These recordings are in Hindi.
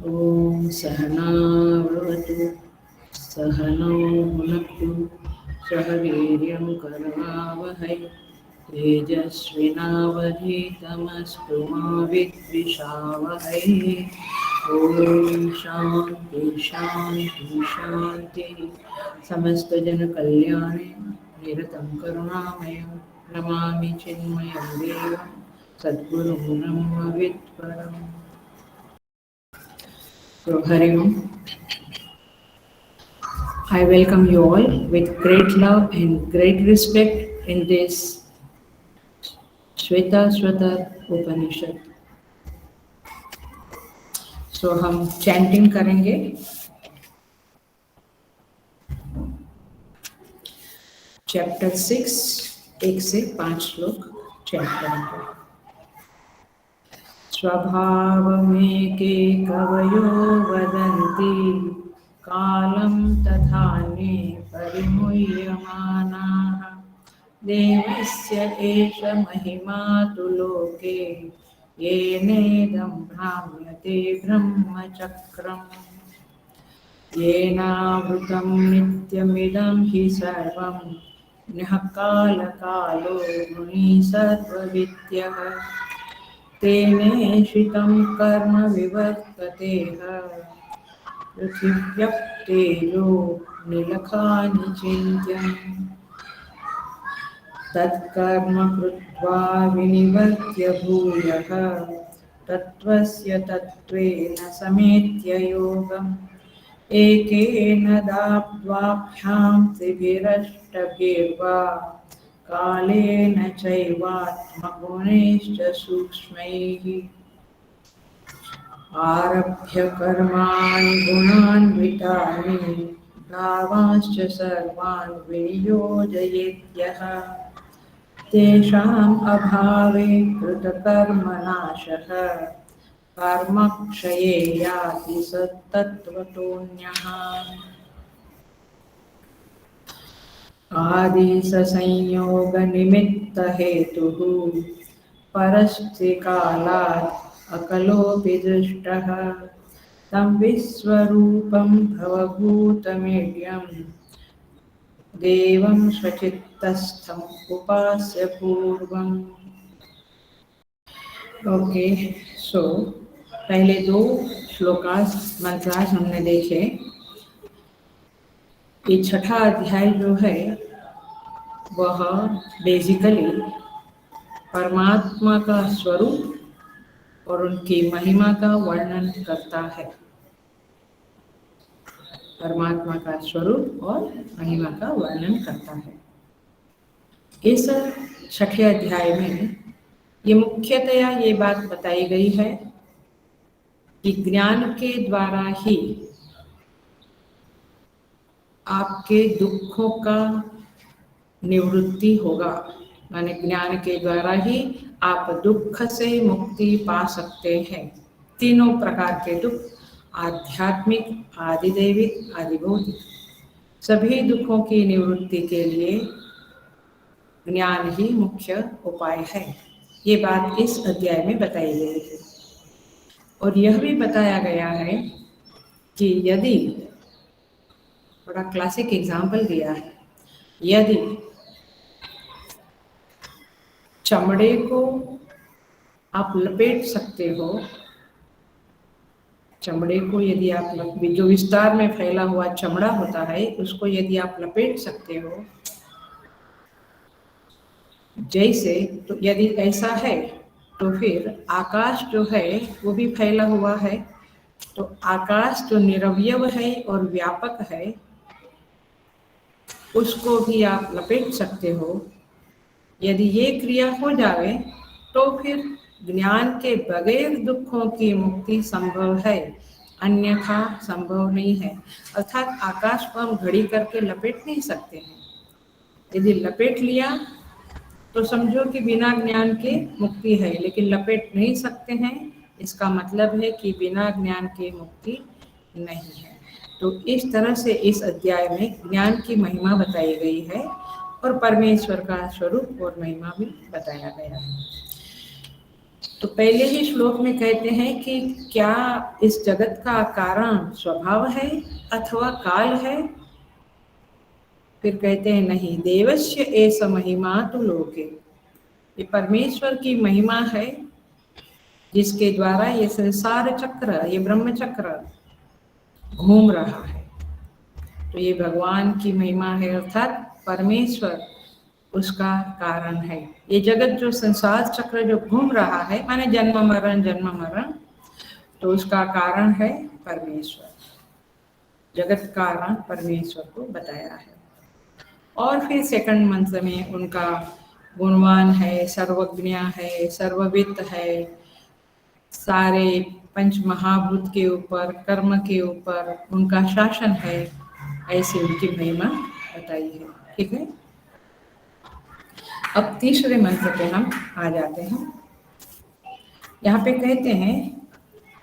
ॐ सहना भवतु सहनौ भुनक्तु सह वीर्यं करवावहै तेजस्विनावधीतमस्तु मा विद्विषावहै ॐ शान्ति शान्ति शान्तिः समस्तजनकल्याणे निरतं करुणामयं नमामि चिन्मयं देवं सद्गुरुं ब्रह्मविद्वरम्। So, Hari Om. I welcome you all with great love and great respect in this Shweta Upanishad. So, हम chanting करेंगे चैप्टर 6 1 से 5 श्लोक चैंट करेंगे। स्वभावमेके कवयो वदन्ति कालं तथान्ये परिमुह्यमानाः देवस्य एष महिमा तु लोके येनेदं भ्राम्यते ब्रह्मचक्रम् येनावृतं नित्यमिदं हि सर्वं नः कालकालो मुनिः सर्वविद्यः तेनेशितं कर्म विवर्ततेह पृथिव्यः तेजो निलखानि चिन्त्यम् तत्कर्म कृत्वा विनिवर्त्य भूयः तत्त्वस्य तत्त्वेन समेत्य योगम् एकेन दाब्द्वाभ्यां त्रिभिरष्टभिर्वा कालेन चैवात्मगुणैश्च सूक्ष्मैः आरभ्य कर्माणि गुणान्वितानि भावांश्च सर्वान् विनियोजयेद्यः तेषाम् अभावे कृतकर्मनाशः कर्मक्षये याति स तत्त्वतोऽन्यः आदिसंयोगनिमित्तहेतुः परस्त्रिकालात् अकलोऽपि दृष्टः तं विश्वरूपं भवभूतमेड्यं देवं स्वचित्तस्थम् उपास्य पूर्वम्। ओके, सो पहले दो श्लोकास मंत्रास हमने देखे। ये छठा अध्याय जो है वह बेसिकली परमात्मा का स्वरूप और उनकी महिमा का वर्णन करता है। परमात्मा का स्वरूप और महिमा का वर्णन करता है। इस छठे अध्याय में ये मुख्यतया ये बात बताई गई है कि ज्ञान के द्वारा ही आपके दुखों का निवृत्ति होगा। माने ज्ञान के द्वारा ही आप दुख से मुक्ति पा सकते हैं। तीनों प्रकार के दुख, आध्यात्मिक, आदिदैविक, आदिभौतिक, सभी दुखों की निवृत्ति के लिए ज्ञान ही मुख्य उपाय है। ये बात इस अध्याय में बताई गई है। और यह भी बताया गया है कि यदि, बड़ा क्लासिक एग्जाम्पल दिया है, यदि चमड़े को आप लपेट सकते हो, चमड़े को यदि आप जो विस्तार में फैला हुआ चमड़ा होता है उसको यदि आप लपेट सकते हो जैसे, तो यदि ऐसा है तो फिर आकाश जो है वो भी फैला हुआ है। तो आकाश जो निरवयव है और व्यापक है उसको भी आप लपेट सकते हो। यदि ये क्रिया हो जावे तो फिर ज्ञान के बगैर दुखों की मुक्ति संभव है, अन्यथा संभव नहीं है। अर्थात आकाश को हम घड़ी करके लपेट नहीं सकते हैं। यदि लपेट लिया तो समझो कि बिना ज्ञान के मुक्ति है, लेकिन लपेट नहीं सकते हैं, इसका मतलब है कि बिना ज्ञान के मुक्ति नहीं है। तो इस तरह से इस अध्याय में ज्ञान की महिमा बताई गई है और परमेश्वर का स्वरूप और महिमा भी बताया गया है। तो पहले ही श्लोक में कहते हैं कि क्या इस जगत का कारण स्वभाव है अथवा काल है। फिर कहते हैं नहीं, देवस्य एष महिमा तो लोके, ये परमेश्वर की महिमा है जिसके द्वारा ये संसार चक्र, ये ब्रह्म चक्र घूम रहा है। तो ये भगवान की महिमा है, अर्थात परमेश्वर उसका कारण है। ये जगत जो संसार चक्र जो घूम रहा है, माने जन्म मरण, तो उसका कारण है परमेश्वर। जगत कारण परमेश्वर को बताया है। और फिर सेकंड मंत्र में उनका गुणवान है, सर्वज्ञ है, सर्ववित्त है, सारे पंच महाभूत के ऊपर, कर्म के ऊपर उनका शासन है, ऐसे उनकी महिमा बताई है। ठीक है, अब तीसरे मंत्र पे हम आ जाते हैं। यहाँ पे कहते हैं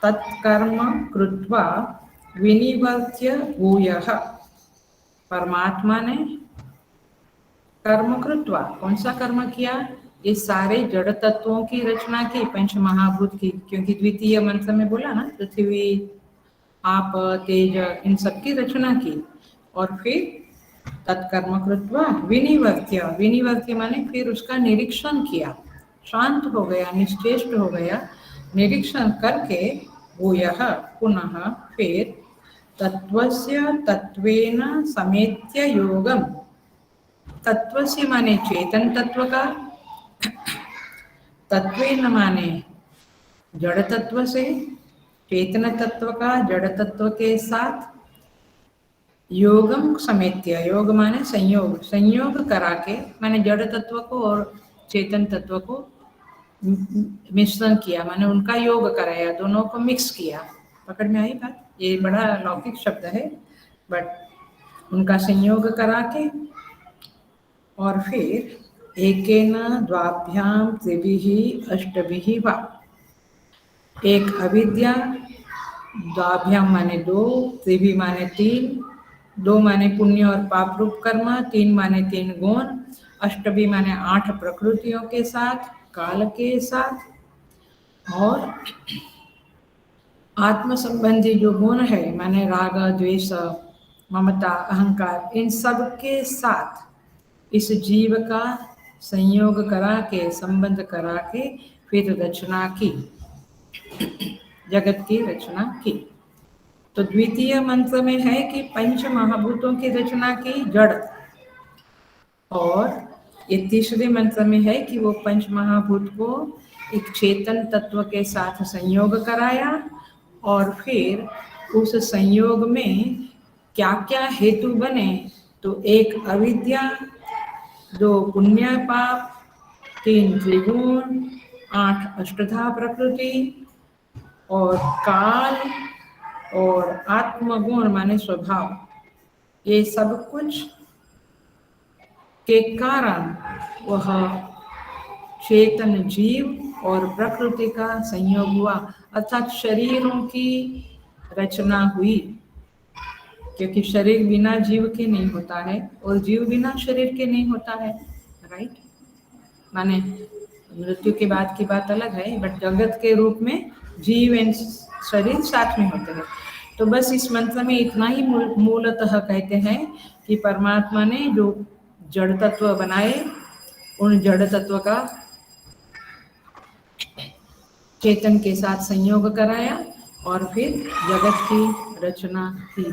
तत्कर्म कृत्वा विनिवर्त्य भूयः, परमात्मा ने कर्म कृत्वा, कौन सा कर्म किया? ये सारे जड़ तत्वों की रचना की, पंच महाभूत की, क्योंकि द्वितीय मंत्र में बोला ना, पृथ्वी आप तेज इन सब की रचना की। और फिर तत्कर्म कृत्वा विनिवर्त्य, विनिवर्त्य माने फिर उसका निरीक्षण किया, शांत हो गया, निश्चेष्ट हो गया, निरीक्षण करके भूयः पुनः फिर तत्वस्य तत्वेन समेत्य योगम, तत्व से माने चेतन तत्व का, तत्वेन माने जड़ तत्व से, चेतन तत्व का जड़ तत्व के साथ, योगम समेत्य, योग माने संयोग, संयोग करा के, माने जड़ तत्व को और चेतन तत्व को मिश्रण किया, माने उनका योग कराया, दोनों को मिक्स किया। पकड़ में आई बात? ये बड़ा लौकिक शब्द है, बट उनका संयोग करा के और फिर एकेन द्वाभ्याम त्रिभिः अष्टभिः वा, एक अविद्या, द्वाभ्याम माने दो, त्रिभि माने तीन, दो माने पुण्य और पाप रूप कर्म, तीन माने तीन गुण, अष्टभी माने 8 प्रकृतियों के साथ, काल के साथ, और आत्म संबंधी जो गुण है माने राग द्वेष ममता अहंकार, इन सब के साथ इस जीव का संयोग करा के, संबंध करा के फिर रचना की, जगत की रचना की। तो द्वितीय मंत्र में है कि पंच महाभूतों की रचना की जड़, और ये तीसरे मंत्र में है कि वो पंच महाभूत को एक चेतन तत्व के साथ संयोग कराया, और फिर उस संयोग में क्या क्या हेतु बने, तो एक अविद्या, दो पुण्य पाप, तीन त्रिगुण, 8 अष्टधा प्रकृति, और काल और आत्मगुण माने स्वभाव, ये सब कुछ के कारण वह चेतन जीव और प्रकृति का संयोग हुआ, अर्थात शरीरों की रचना हुई, क्योंकि शरीर बिना जीव के नहीं होता है और जीव बिना शरीर के नहीं होता है, राइट। माने मृत्यु के बाद की बात अलग है, बट जगत के रूप में जीव एंड शरीर साथ में होते हैं। तो बस इस मंत्र में इतना ही मूलतः कहते हैं कि परमात्मा ने जो जड़ तत्व बनाए, उन जड़ तत्व का चेतन के साथ संयोग कराया और फिर जगत की रचना की।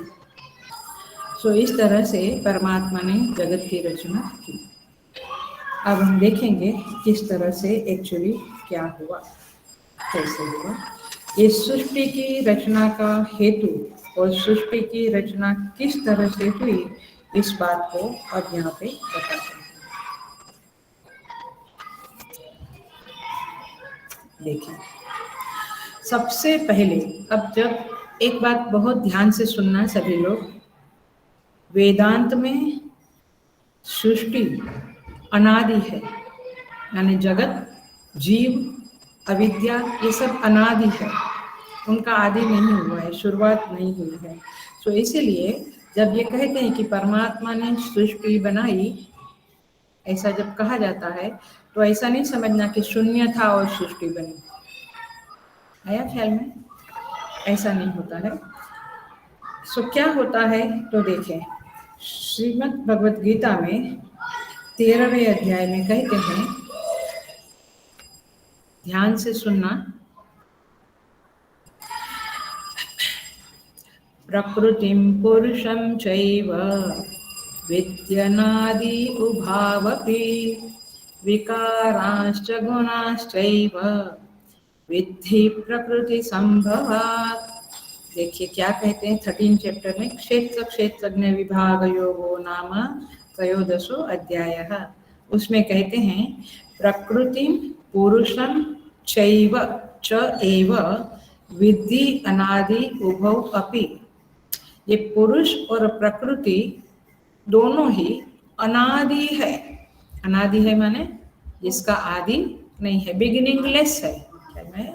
सो इस तरह से परमात्मा ने जगत की रचना की। अब हम देखेंगे किस तरह से एक्चुअली क्या हुआ, कैसे हुआ। इस सृष्टि की रचना का हेतु और सृष्टि की रचना किस तरह से हुई, इस बात को अब यहाँ पे बताते हैं। देखिए, सबसे पहले, अब जब एक बात बहुत ध्यान से सुनना सभी लोग, वेदांत में सृष्टि अनादि है, यानी जगत, जीव, अविद्या, ये सब अनादि है, उनका आदि नहीं हुआ है, शुरुआत नहीं हुई है। सो इसीलिए जब ये कहते हैं कि परमात्मा ने सृष्टि बनाई, ऐसा जब कहा जाता है तो ऐसा नहीं समझना कि शून्य था और सृष्टि बनी। आया ख्याल में? ऐसा नहीं होता है। सो क्या होता है तो देखें, श्रीमद् भगवत गीता में 13वें अध्याय में कहते हैं, ध्यान से सुनना, प्रकृतिं पुरुषं चैव विद्यनादि उभावपि विकारांश्च गुणाश्चैव विद्धि प्रकृति संभवात्। देखिए क्या कहते हैं 13 चैप्टर में, क्षेत्र क्षेत्रज्ञ विभाग योगो नाम त्रयोदशो अध्यायः। उसमें कहते हैं प्रकृति पुरुषं चैव च एव विद्धि अनादि उभौ अपि। ये पुरुष और प्रकृति दोनों ही अनादि है। अनादि है माने जिसका आदि नहीं है, बिगिनिंगलेस है,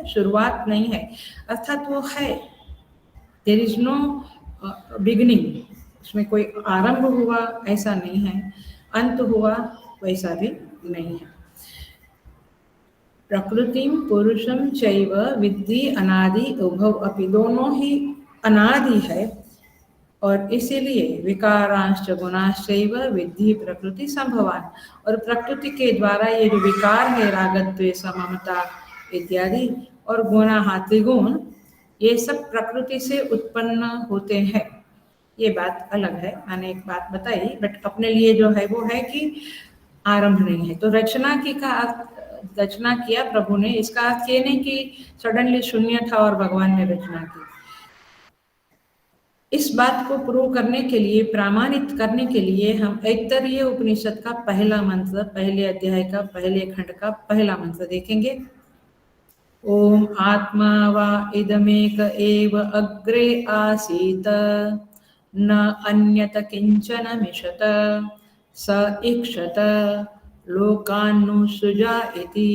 शुरुआत नहीं है, अर्थात वो है, देयर इज नो बिगिनिंग, उसमें कोई आरंभ हुआ ऐसा नहीं है, अंत हुआ वैसा भी नहीं है। प्रकृतिम पुरुषम चैव विद्धि अनादि उभौ अपि, दोनों ही अनादि है और इसीलिए विकारांश्च गुणाश्चैव विद्धि प्रकृति संभवान। और प्रकृति के द्वारा ये जो विकार है, रागद्वेष ममता इत्यादि, और गुणा त्रिगुण, ये सब प्रकृति से उत्पन्न होते हैं। ये बात अलग है, मैंने एक बात बताई, बट अपने लिए जो है वो है कि आरंभ नहीं है। तो रचना की का रचना किया प्रभु ने, इसका अर्थ ये नहीं कि सडनली शून्य था और भगवान ने रचना की। इस बात को प्रूव करने के लिए, प्रमाणित करने के लिए हम ऐतरेय उपनिषद का पहला मंत्र, पहले अध्याय का पहले खंड का पहला मंत्र देखेंगे। ओम आत्मा वा इदमेक एव अग्रे आसीत न अन्यत किंचन मिषत स इक्षत लोकान्नुसृजा इति।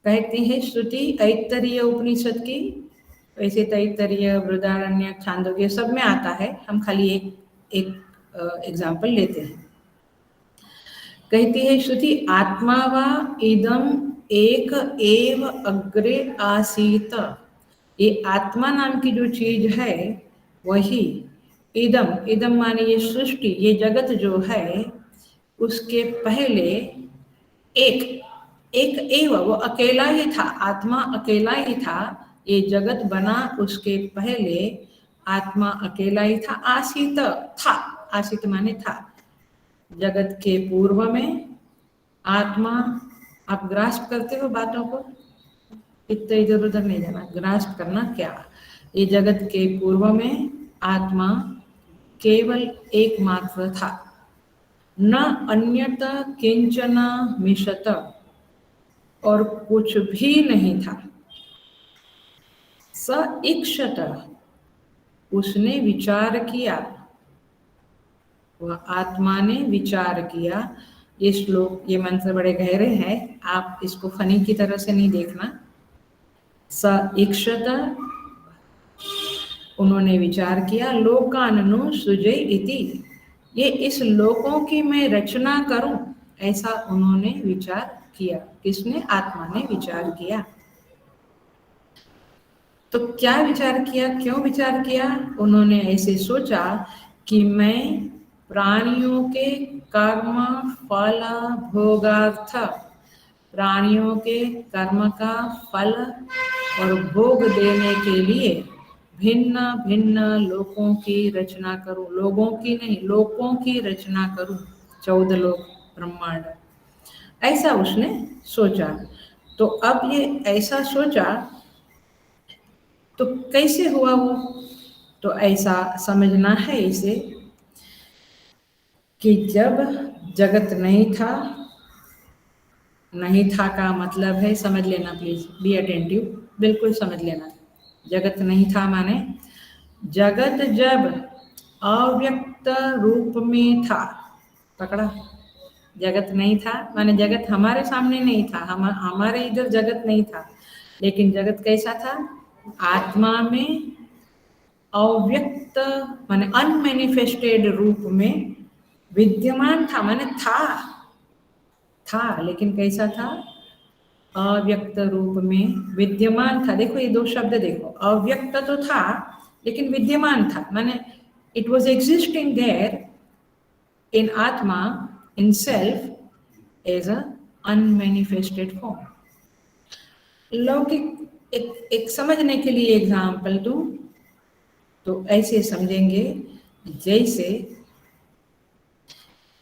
कहते हैं श्रुति ऐतरेय उपनिषद की, वैसे तैत्तरीय, बृहदारण्य, छांदोग्य सब में आता है, हम खाली एक एग्जाम्पल लेते हैं। कहती है श्रुति, आत्मा वा इदम एक एव अग्रे आसीत। ये आत्मा नाम की जो चीज है वही इदम, इदम माने ये सृष्टि, ये जगत जो है उसके पहले एक एव, वो अकेला ही था, आत्मा अकेला ही था। ये जगत बना उसके पहले आत्मा अकेला ही था, आसीत था, आसीत माने था। जगत के पूर्व में आत्मा, आप ग्रास्प करते हो बातों को, इतना इधर उधर नहीं जाना, ग्रास्प करना क्या। ये जगत के पूर्व में आत्मा केवल एकमात्र था, न अन्यत किंचन मिषत, और कुछ भी नहीं था। स इक्षत, उसने विचार किया, वह आत्मा ने विचार किया। ये श्लोक, ये मंत्र बड़े गहरे हैं, आप इसको फनी की तरह से नहीं देखना। स इक्षत, उन्होंने विचार किया, लोकाननु सृजे इति, ये इस लोकों की मैं रचना करूं, ऐसा उन्होंने विचार किया। किसने? आत्मा ने विचार किया। तो क्या विचार किया, क्यों विचार किया? उन्होंने ऐसे सोचा कि मैं प्राणियों के कर्म फल भोगार्थ, प्राणियों के कर्म का फल और भोग देने के लिए भिन्न भिन्न लोकों की रचना करूं, लोगों की नहीं, लोकों की रचना करूं, 14 लोक ब्रह्मांड, ऐसा उसने सोचा। तो अब ये ऐसा सोचा तो कैसे हुआ वो? तो ऐसा समझना है इसे कि जब जगत नहीं था, नहीं था का मतलब है, समझ लेना प्लीज, बी अटेंटिव, बिल्कुल समझ लेना। जगत नहीं था माने जगत जब अव्यक्त रूप में था, पकड़ा, जगत नहीं था माने जगत हमारे सामने नहीं था, हमारे इधर जगत नहीं था, लेकिन जगत कैसा था? आत्मा में अव्यक्त माने अनमैनिफेस्टेड रूप में विद्यमान था, माने था, लेकिन कैसा था? अव्यक्त रूप में विद्यमान था। देखो ये दो शब्द देखो, अव्यक्त तो था लेकिन विद्यमान था, माने it was existing there in atma, in self as a unmanifested form. लौकिक एक समझने के लिए एग्जाम्पल दूं तो ऐसे समझेंगे जैसे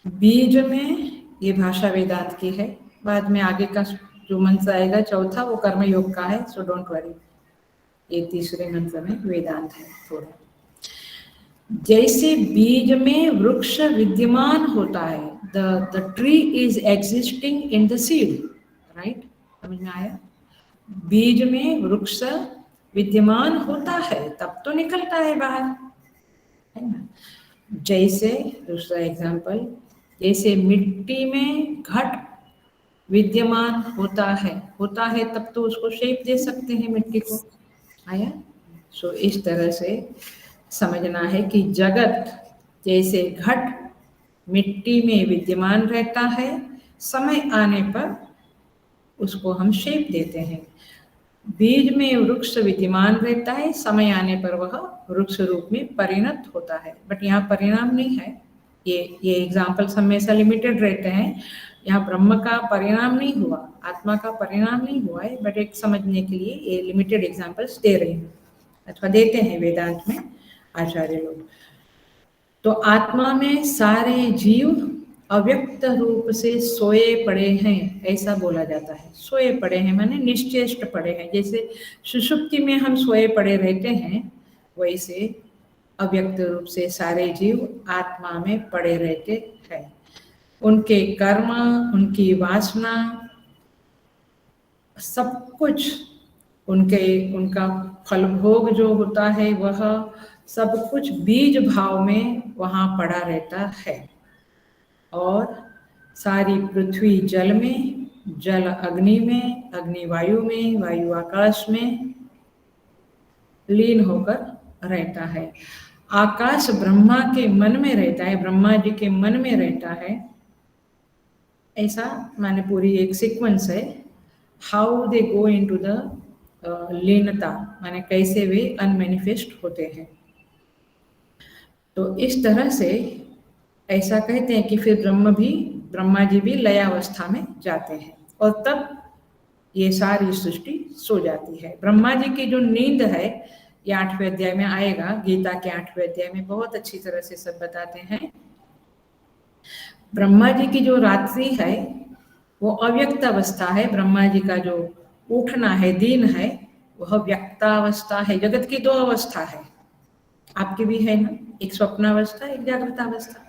बीज में, ये भाषा वेदांत की है, बाद में आगे का जो मंत्र आएगा चौथा वो कर्मयोग का है, सो डोंट वरी, ये तीसरे मंत्र में वेदांत है थोड़ा। जैसे बीज में वृक्ष विद्यमान होता है, the tree is existing in the seed, right, समझ में आया? बीज में वृक्ष विद्यमान होता है तब तो निकलता है बाहर, है ना? जैसे दूसरा एग्जाम्पल, जैसे मिट्टी में घट विद्यमान होता है तब तो उसको शेप दे सकते हैं मिट्टी को, आया? सो इस तरह से समझना है कि जगत जैसे घट मिट्टी में विद्यमान रहता है, समय आने पर उसको हम शेप देते हैं। बीज में वृक्ष विद्यमान रहता है, समय आने पर वह वृक्ष रूप में परिणत होता है, बट यहाँ परिणाम नहीं है। ये एग्जाम्पल्स हमेशा लिमिटेड रहते हैं। यहाँ ब्रह्म का परिणाम नहीं हुआ, आत्मा का परिणाम नहीं हुआ है, बट एक समझने के लिए ये लिमिटेड एग्जाम्पल्स दे रहे हैं अथवा देते हैं वेदांत में आचार्य लोग। तो आत्मा में सारे जीव अव्यक्त रूप से सोए पड़े हैं, ऐसा बोला जाता है। सोए पड़े हैं माने निश्चेष्ट पड़े हैं। जैसे सुषुप्ति में हम सोए पड़े रहते हैं, वैसे अव्यक्त रूप से सारे जीव आत्मा में पड़े रहते हैं। उनके कर्म, उनकी वासना, सब कुछ उनका फल भोग जो होता है वह सब कुछ बीज भाव में वहाँ पड़ा रहता है। और सारी पृथ्वी जल में, जल अग्नि में, अग्नि वायु में, वायु आकाश में लीन होकर रहता है। आकाश ब्रह्मा के मन में रहता है, ब्रह्मा जी के मन में रहता है। ऐसा माने पूरी एक सीक्वेंस है, how they go into the लीनता, माने कैसे वे अनमैनिफेस्ट होते हैं। तो इस तरह से ऐसा कहते हैं कि फिर ब्रह्मा जी भी लयावस्था में जाते हैं और तब ये सारी सृष्टि सो जाती है। ब्रह्मा जी की जो नींद है, ये 8वें अध्याय में आएगा, गीता के 8वें अध्याय में बहुत अच्छी तरह से सब बताते हैं। ब्रह्मा जी की जो रात्रि है वो अव्यक्त अवस्था है, ब्रह्मा जी का जो उठना है, दिन है, वह व्यक्तावस्था है। जगत की दो अवस्था है, आपकी भी है ना, एक स्वप्नावस्था, एक जागृत अवस्था।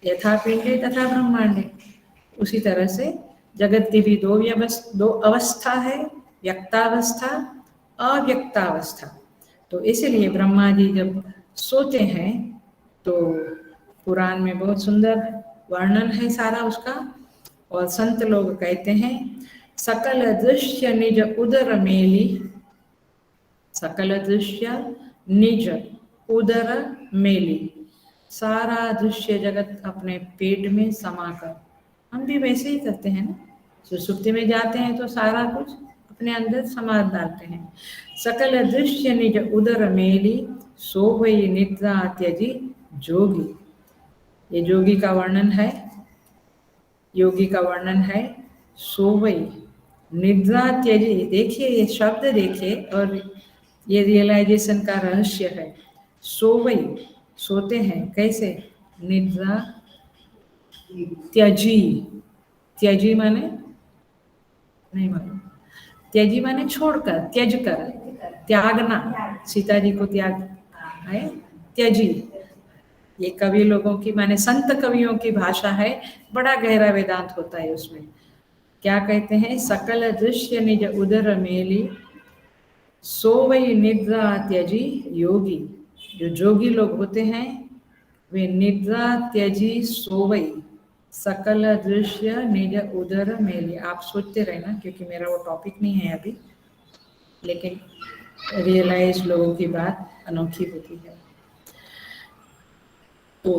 यथा पिंडे तथा ब्रह्मांडे, उसी तरह से जगत की भी दो अवस्था है, व्यक्तावस्था, अव्यक्तावस्था। तो इसीलिए ब्रह्मा जी जब सोते हैं तो पुराण में बहुत सुंदर वर्णन है सारा उसका, और संत लोग कहते हैं सकल दृश्य निज उदर मेली, सकल दृश्य निज उदर मेली, सारा दृश्य जगत अपने पेट में समाकर। हम भी वैसे ही करते हैं ना, सुसुप्ति में जाते हैं तो सारा कुछ अपने अंदर समा डालते हैं। सकल दृश्य निज उदर मेली, सो वही निद्रा त्यजी जोगी। ये जोगी का वर्णन है, योगी का वर्णन है। सो वही निद्रा त्यजी, देखिए ये शब्द देखिए और ये रियलाइजेशन का रहस्य है। सो वही, सोते हैं कैसे? निद्रा त्यजी, त्यजी माने नहीं मालूम, त्यजी माने छोड़कर, त्यज कर, त्यागना, सीता जी को त्याग है त्यजी। ये कवि लोगों की माने संत कवियों की भाषा है, बड़ा गहरा वेदांत होता है उसमें। क्या कहते हैं? सकल दृश्य निज उदर मेली, सो वही निद्रा त्यजी योगी। जो जोगी लोग होते हैं वे निद्रा त्यजी सोवई, सकल दृश्य निज उदर मेली। आप सोचते रहना, क्योंकि मेरा वो टॉपिक नहीं है अभी, लेकिन रियलाइज लोगों की बात अनोखी होती है। तो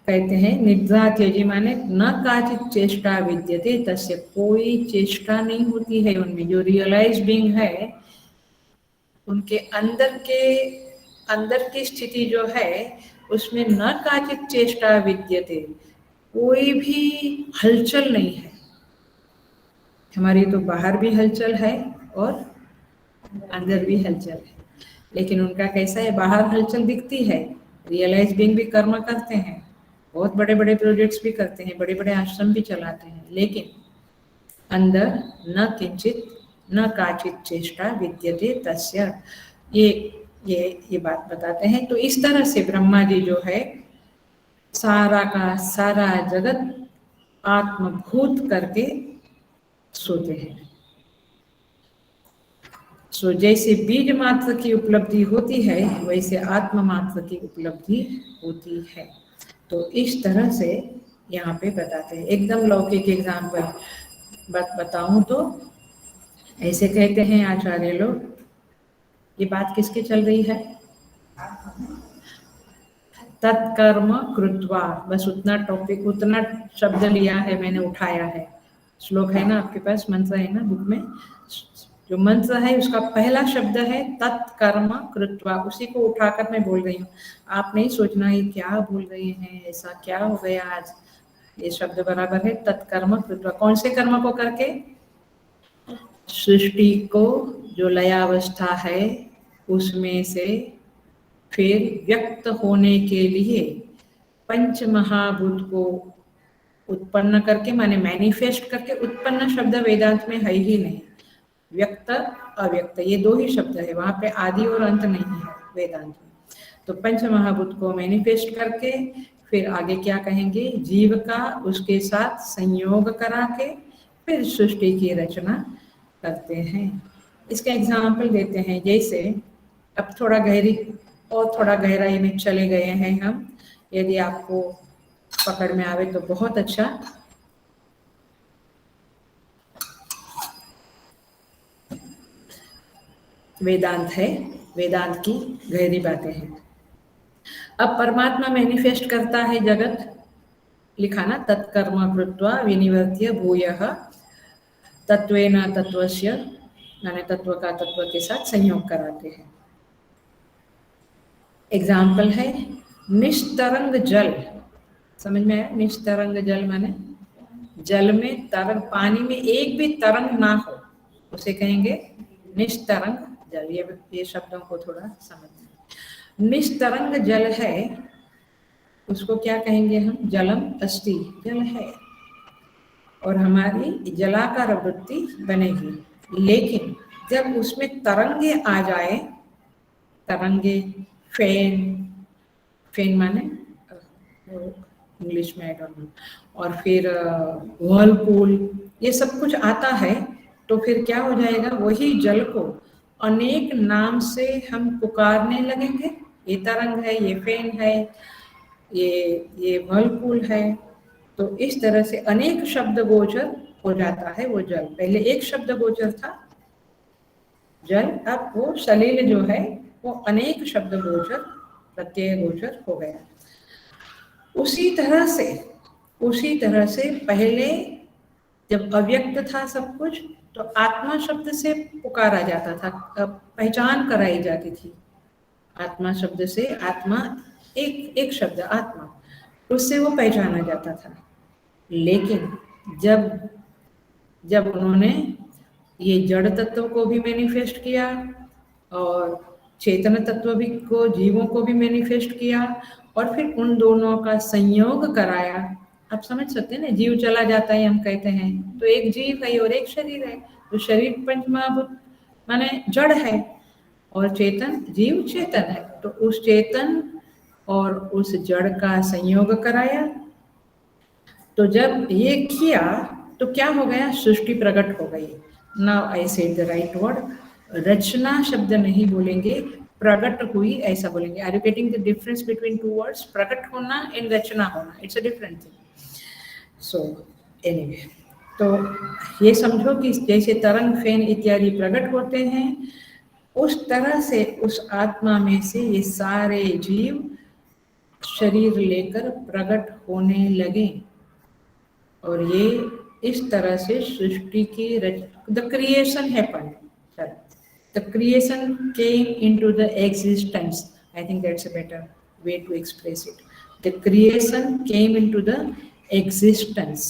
कहते हैं निद्रा त्यजी माने न काचित चेष्टा विद्यते तस्य, कोई चेष्टा नहीं होती है उनमें। जो रियलाइज बीइंग है उनके अंदर की स्थिति जो है उसमें न काचित चेष्टा विद्यते, कोई भी हलचल नहीं है। हमारी तो बाहर भी हलचल है और अंदर भी हलचल है, लेकिन उनका कैसा है, बाहर हलचल दिखती है, रियलाइज बीइंग भी कर्म करते हैं, बहुत बड़े बड़े प्रोजेक्ट्स भी करते हैं, बड़े बड़े आश्रम भी चलाते हैं, लेकिन अंदर न किंचित न काचित चेष्टा विद्यते तस्य। ये बात बताते हैं। तो इस तरह से ब्रह्मा जी जो है सारा का सारा जगत आत्मभूत करके सोते हैं। सो जैसे बीज मात्र की उपलब्धि होती है वैसे आत्म मात्र की उपलब्धि होती है। तो इस तरह से यहाँ पे बताते हैं। एकदम लौकिक एग्जाम्पल बताऊं तो ऐसे कहते हैं आचार्य लोग, ये बात किसकी चल रही है, तत्कर्म कृत्वा, बस उतना टॉपिक उतना शब्द लिया है मैंने, उठाया है। श्लोक है ना आपके पास, मंत्र है ना बुक में, जो मंत्र है उसका पहला शब्द है तत्कर्म कृत्वा, उसी को उठाकर मैं बोल रही हूँ। आप नहीं सोचना ये क्या बोल रहे हैं, ऐसा क्या हो गया आज, ये शब्द बराबर है तत्कर्म कृत्वा। कौन से कर्म को करके, सृष्टि को जो लयावस्था है उसमें से फिर व्यक्त होने के लिए पंच महाभूत को उत्पन्न करके, माने मैनिफेस्ट करके। उत्पन्न शब्द वेदांत में है ही नहीं, व्यक्त अव्यक्त ये दो ही शब्द है, वहां पे आदि और अंत नहीं है वेदांत में। तो पंच महाभूत को मैनिफेस्ट करके फिर आगे क्या कहेंगे, जीव का उसके साथ संयोग करा के फिर सृष्टि की रचना करते हैं। इसका एग्जाम्पल देते हैं, जैसे अब थोड़ा गहराई में चले गए हैं हम, यदि आपको पकड़ में आवे तो बहुत अच्छा। वेदांत है, वेदांत की गहरी बातें हैं। अब परमात्मा मैनिफेस्ट करता है जगत, लिखा ना तत्कर्म कृत्वा विनिवर्त्य भूयः तत्वेन तत्वस्य, माने तत्व का तत्व के साथ संयोग कराते हैं। एग्जाम्पल है निस्तरंग जल, समझ में आया, निस्तरंग जल माने जल में तरंग, पानी में एक भी तरंग ना हो उसे कहेंगे निस्तरंग जल। ये शब्दों को थोड़ा समझना। निस्तरंग जल है उसको क्या कहेंगे हम, जलम अस्ति, जल है और हमारी जलाकार वृत्ति बनेगी। लेकिन जब उसमें तरंगे आ जाए, तरंगे, फेन माने इंग्लिश में आई डोंट नो, और फिर व्हर्लपूल, ये सब कुछ आता है, तो फिर क्या हो जाएगा, वही जल को अनेक नाम से हम पुकारने लगेंगे। ये तरंग है, ये फेन है, ये व्हर्लपूल है। तो इस तरह से अनेक शब्द गोचर हो जाता है वो जल। पहले एक शब्द गोचर था जल, अब वो सलील जो है वो अनेक शब्द गोचर, प्रत्यय गोचर हो गया। उसी तरह से पहले जब अव्यक्त था सब कुछ, तो आत्मा शब्द से पुकारा जाता था, पहचान कराई जाती थी। आत्मा शब्द से, आत्मा एक शब्द आत्मा, उससे वो पहचाना जाता था। लेकिन जब उन्होंने ये जड़ तत्व को भी मैनिफेस्ट किया और चेतन तत्व भी को, जीवों को भी मैनिफेस्ट किया और फिर उन दोनों का संयोग कराया। आप समझ सकते हैं ना, जीव चला जाता है हम कहते हैं, तो एक जीव है और एक शरीर है, तो शरीर पंच महाभूत माने जड़ है और चेतन जीव चेतन है। तो उस चेतन और उस जड़ का संयोग कराया। तो जब ये किया तो क्या हो गया, सृष्टि प्रकट हो गई। Now I said the right word, रचना शब्द नहीं बोलेंगे, प्रकट हुई ऐसा बोलेंगे। Are you getting the difference between two words, प्रकट होना एंड रचना होना, it's a different thing. So anyway, तो ये समझो कि जैसे तरंग, फेन इत्यादि प्रकट होते हैं, उस तरह से उस आत्मा में से ये सारे जीव शरीर लेकर प्रकट होने लगे। और ये इस तरह से सृष्टि की the creation happened, the creation came into the existence. I think that's a better way to express it. The creation came into the existence.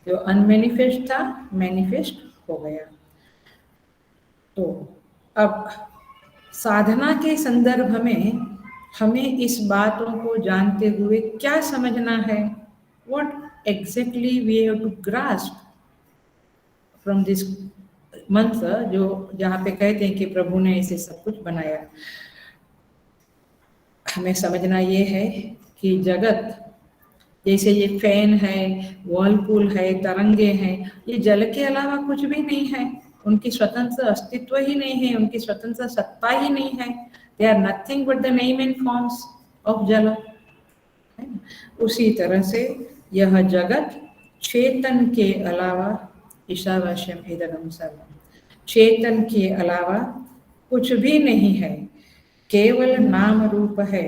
जो अनमैनिफेस्ट था मैनिफेस्ट हो गया। तो अब साधना के संदर्भ में हमें इस बातों को जानते हुए क्या समझना है? What exactly we have to grasp from this मंत्र, जो जहाँ पे कहते हैं कि प्रभु ने इसे सब कुछ बनाया। हमें समझना ये है कि जगत जैसे ये फैन है, वर्लपूल है, तरंगे हैं, ये जल के अलावा कुछ भी नहीं है। उनकी स्वतंत्र अस्तित्व ही नहीं है, उनकी स्वतंत्र सत्ता ही नहीं है। They are nothing but the name and forms of जल। उसी तरह से यह जगत चेतन के अलावा, ईशावास्यम इदगम सर्वम, चेतन के अलावा कुछ भी नहीं है, केवल नाम रूप है।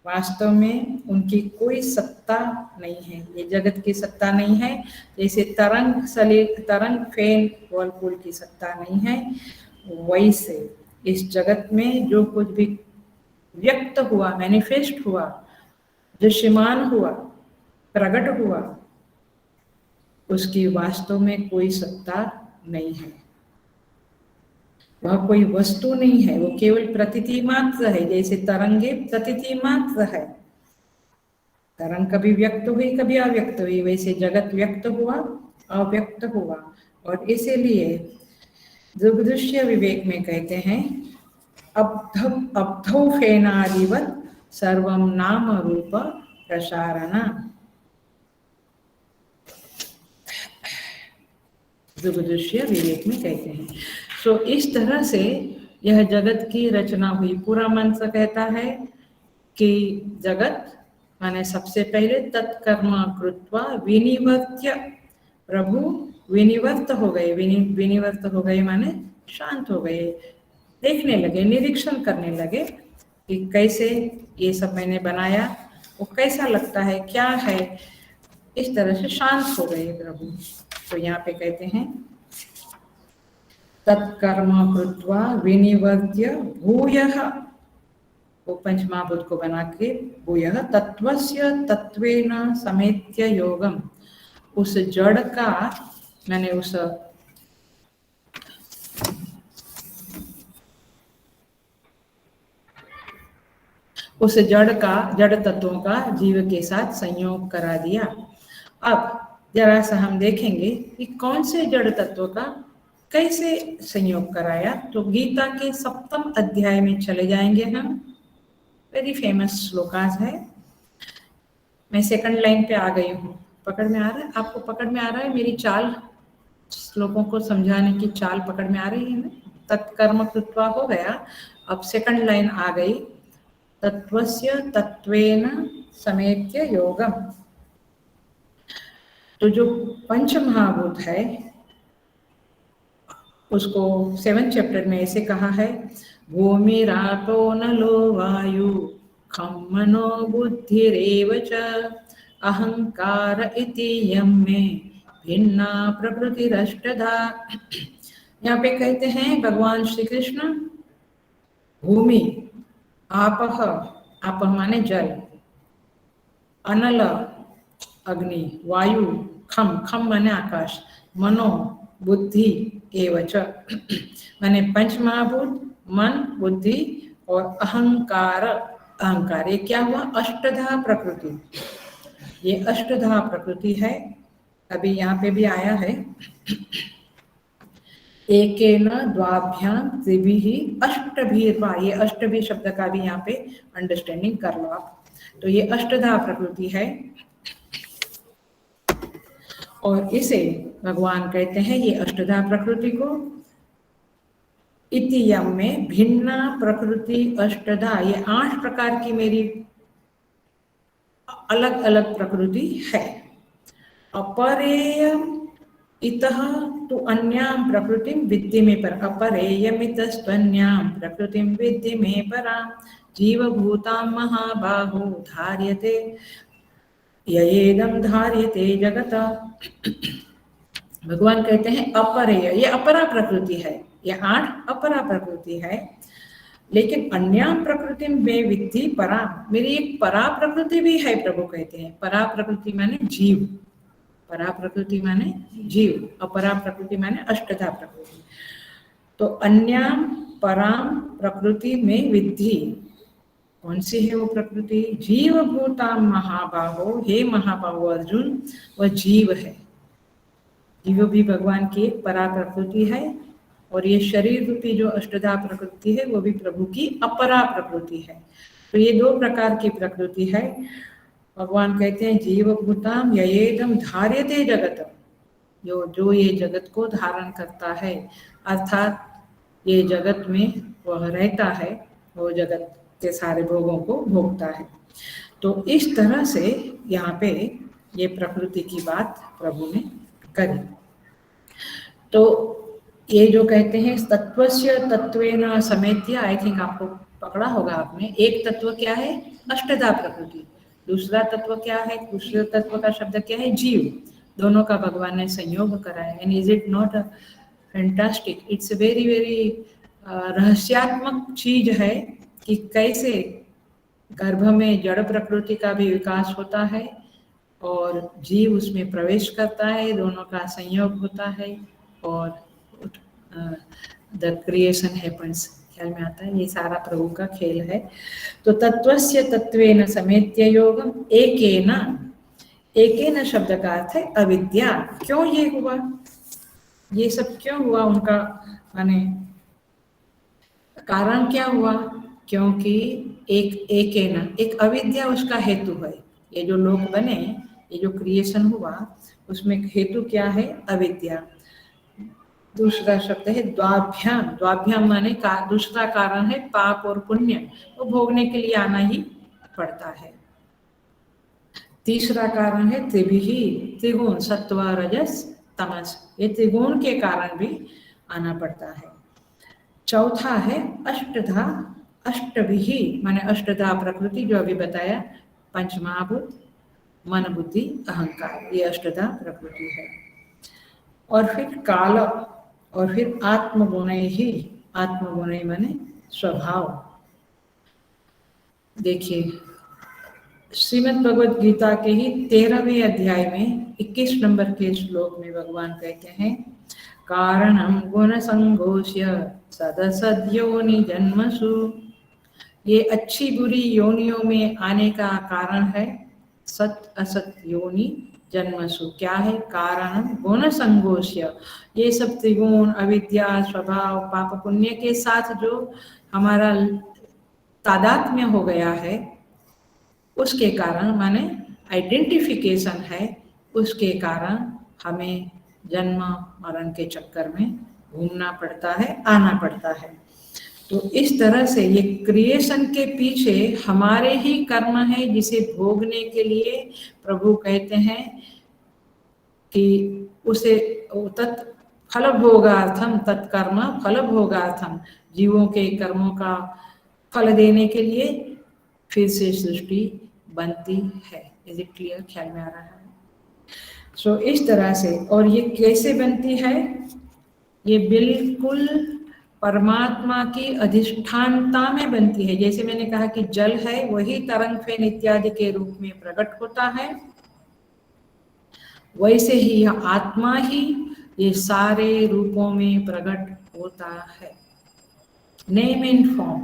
वास्तव में उनकी कोई सत्ता नहीं है, ये जगत की सत्ता नहीं है। जैसे तरंग फैन वर्लपूल की सत्ता नहीं है, वैसे इस जगत में जो कुछ भी व्यक्त हुआ, मैनिफेस्ट हुआ, दृश्यमान हुआ, प्रकट हुआ, उसकी वास्तव में कोई सत्ता नहीं है। वह कोई वस्तु नहीं है, वो केवल प्रतीति मात्र है। जैसे तरंगे प्रतीति मात्र है, तरंग कभी व्यक्त हुई कभी अव्यक्त हुई, वैसे जगत व्यक्त हुआ अव्यक्त हुआ। और इसीलिए दृग्दृश्य विवेक में कहते हैं अब्धौ फेनादिवत सर्वम नाम रूप प्रसारणा। दृग्दृश्य विवेक में कहते हैं। सो इस तरह से यह जगत की रचना हुई। पूरा मंत्र कहता है कि जगत माने सबसे पहले तत्कर्म कृत्वा विनिवर्त्य, प्रभु विनिवर्त हो गए। विनिवर्त हो गए माने शांत हो गए, देखने लगे, निरीक्षण करने लगे कि कैसे ये सब मैंने बनाया, वो कैसा लगता है, क्या है। इस तरह से शांत हो गए प्रभु। तो यहाँ पे कहते हैं तत्कर्म कृत्वा विनिवर्त्य भूयः, वो पंचमहाभूत को बना के भूयः तत्वस्य तत्वेन समेत्य योगम, उस जड़ का मैंने उस जड़ तत्वों का जीव के साथ संयोग करा दिया। अब जरा सा हम देखेंगे कि कौन से जड़ तत्व का कैसे संयोग कराया। तो गीता के 7वें अध्याय में चले जाएंगे हम। वेरी फेमस श्लोकास है। मैं सेकंड लाइन पे आ गई हूँ। पकड़ में आ रहा है आपको? पकड़ में आ रहा है मेरी चाल? श्लोकों को समझाने की चाल पकड़ में आ रही है ना? तत्कर्म कृत्वा हो गया, अब सेकंड लाइन आ गई, तत्वस्य तत्वेन समेत्य योगम। तो जो पंच महाभूत है उसको 7th चैप्टर में ऐसे कहा है, भूमिरापो नलो वायु खम मनो बुद्धिरेव च अहंकार इति यम में भिन्ना प्रकृतिरष्टधा। यहाँ पे कहते हैं भगवान श्री कृष्ण, भूमि, आपः, आपः माने जल, अनल अग्नि, वायु, खम, खम माने आकाश, मनो बुद्धि एवच माने पंच महाभूत, मन, बुद्धि और अहंकार। अहंकार ये क्या हुआ? अष्टधा प्रकृति। ये अष्टधा प्रकृति है। अभी यहाँ पे भी आया है, एकेन द्वाभ्याम त्रिभिः अष्टभिर्वा। ये अष्टभि शब्द का भी यहाँ पे अंडरस्टैंडिंग कर लो आप। तो ये अष्टधा प्रकृति है और इसे भगवान कहते हैं, ये अष्टधा प्रकृति को इति यम में भिन्ना प्रकृति अष्टधा, ये 8 प्रकार की मेरी अलग अलग प्रकृति है। अपरेयम इतः तु अन्याम प्रकृतिम विद्धि में पर, अपरेयमितस्त्वन्याम प्रकृतिम विद्धि में परा। जीवभूतां महाबाहो धार्यते ययेदं धार्यते जगत। भगवान कहते हैं अपरेय, ये अपरा प्रकृति है, ये 8 अपरा प्रकृति है। लेकिन अन्याम प्रकृति में विद्धि परा, मेरी एक परा प्रकृति भी है। प्रभु कहते हैं परा प्रकृति माने जीव, परा प्रकृति माने जीव, अपरा प्रकृति माने अष्टधा प्रकृति। तो अन्याम पराम प्रकृति में विद्धि, कौन सी है वो प्रकृति? जीव भूताम महाबाहो, हे महाबाहो अर्जुन, वह जीव है। जीव भी भगवान की एक परा प्रकृति है, और ये शरीर रूपी जो अष्टधा प्रकृति है वो भी प्रभु की अपरा प्रकृति है। तो ये 2 प्रकार की प्रकृति है। भगवान कहते हैं जीव भूताम ययेदम धार्यते जगत, जो ये जगत को धारण करता है, अर्थात ये जगत में वह रहता है, वो जगत के सारे भोगों को भोगता है। तो इस तरह से यहाँ पे ये प्रकृति की बात प्रभु ने करी। तो ये जो कहते हैं तत्वस्य तत्वेन समेत्य, आई थिंक आपको पकड़ा होगा आपने, एक तत्व क्या है? अष्टधा प्रकृति। दूसरा तत्व क्या है? दूसरे तत्व का शब्द क्या है? जीव। दोनों का भगवान ने संयोग करा है। And is it not fantastic? It's very very रहस्यात्मक चीज है कि कैसे गर्भ में जड़ प्रकृति का भी विकास होता है और जीव उसमें प्रवेश करता है, दोनों का संयोग होता है और द क्रिएशन हैपन्स। ख्याल में आता है? ये सारा प्रभु का खेल है। तो तत्वस्य तत्वेन समेत्य योगम एकेन, एकेन शब्द का अर्थ है अविद्या। क्यों ये हुआ? ये सब क्यों हुआ? उनका माने कारण क्या हुआ? क्योंकि एकेन, एक अविद्या उसका हेतु है। ये जो लोक बने, ये जो क्रिएशन हुआ, उसमें हेतु क्या है? अविद्या। दूसरा शब्द है द्वाभ्याम। द्वाभ्याम माने दूसरा कारण है पाप और पुण्य, वो भोगने के लिए आना ही पड़ता है। तीसरा कारण है त्रिभिही, त्रिगुण सत्व रजस तमस, ये त्रिगुण के कारण भी आना पड़ता है। चौथा है अष्टधा, अष्टभिही माने अष्टधा प्रकृति, जो अभी बताया, पंचमहाभूत, मन बुद्धि अहंकार, ये अष्टधा प्रकृति है। और फिर काल, और फिर आत्मगुणै ही, आत्मगुणै माने स्वभाव। देखिए श्रीमद् भगवद गीता के ही 13वें अध्याय में 21 नंबर के श्लोक में भगवान कहते हैं कारणम गुण संघोष्य सदसद्योनि जन्मसु, ये अच्छी बुरी योनियों में आने का कारण है सत असत योनि जन्मसु। क्या है? कारण गुण संघोष्य, ये सब त्रिगुण अविद्या स्वभाव पाप पुण्य के साथ जो हमारा तादात्म्य हो गया है, उसके कारण माने आइडेंटिफिकेशन है, उसके कारण हमें जन्म मरण के चक्कर में घूमना पड़ता है, आना पड़ता है। तो इस तरह से ये क्रिएशन के पीछे हमारे ही कर्म है, जिसे भोगने के लिए प्रभु कहते हैं कि उसे तत् फल भोगार्थम तत्कर्म फल भोगार्थम, जीवों के कर्मों का फल देने के लिए फिर से सृष्टि बनती है। Is it clear? ख्याल में आ रहा है? सो इस तरह से, और ये कैसे बनती है? ये बिल्कुल परमात्मा की अधिष्ठानता में बनती है। जैसे मैंने कहा कि जल है, वही तरंग फेन इत्यादि के रूप में प्रकट होता है, वैसे ही यह आत्मा ही ये सारे रूपों में प्रकट होता है, नेम एंड फॉर्म।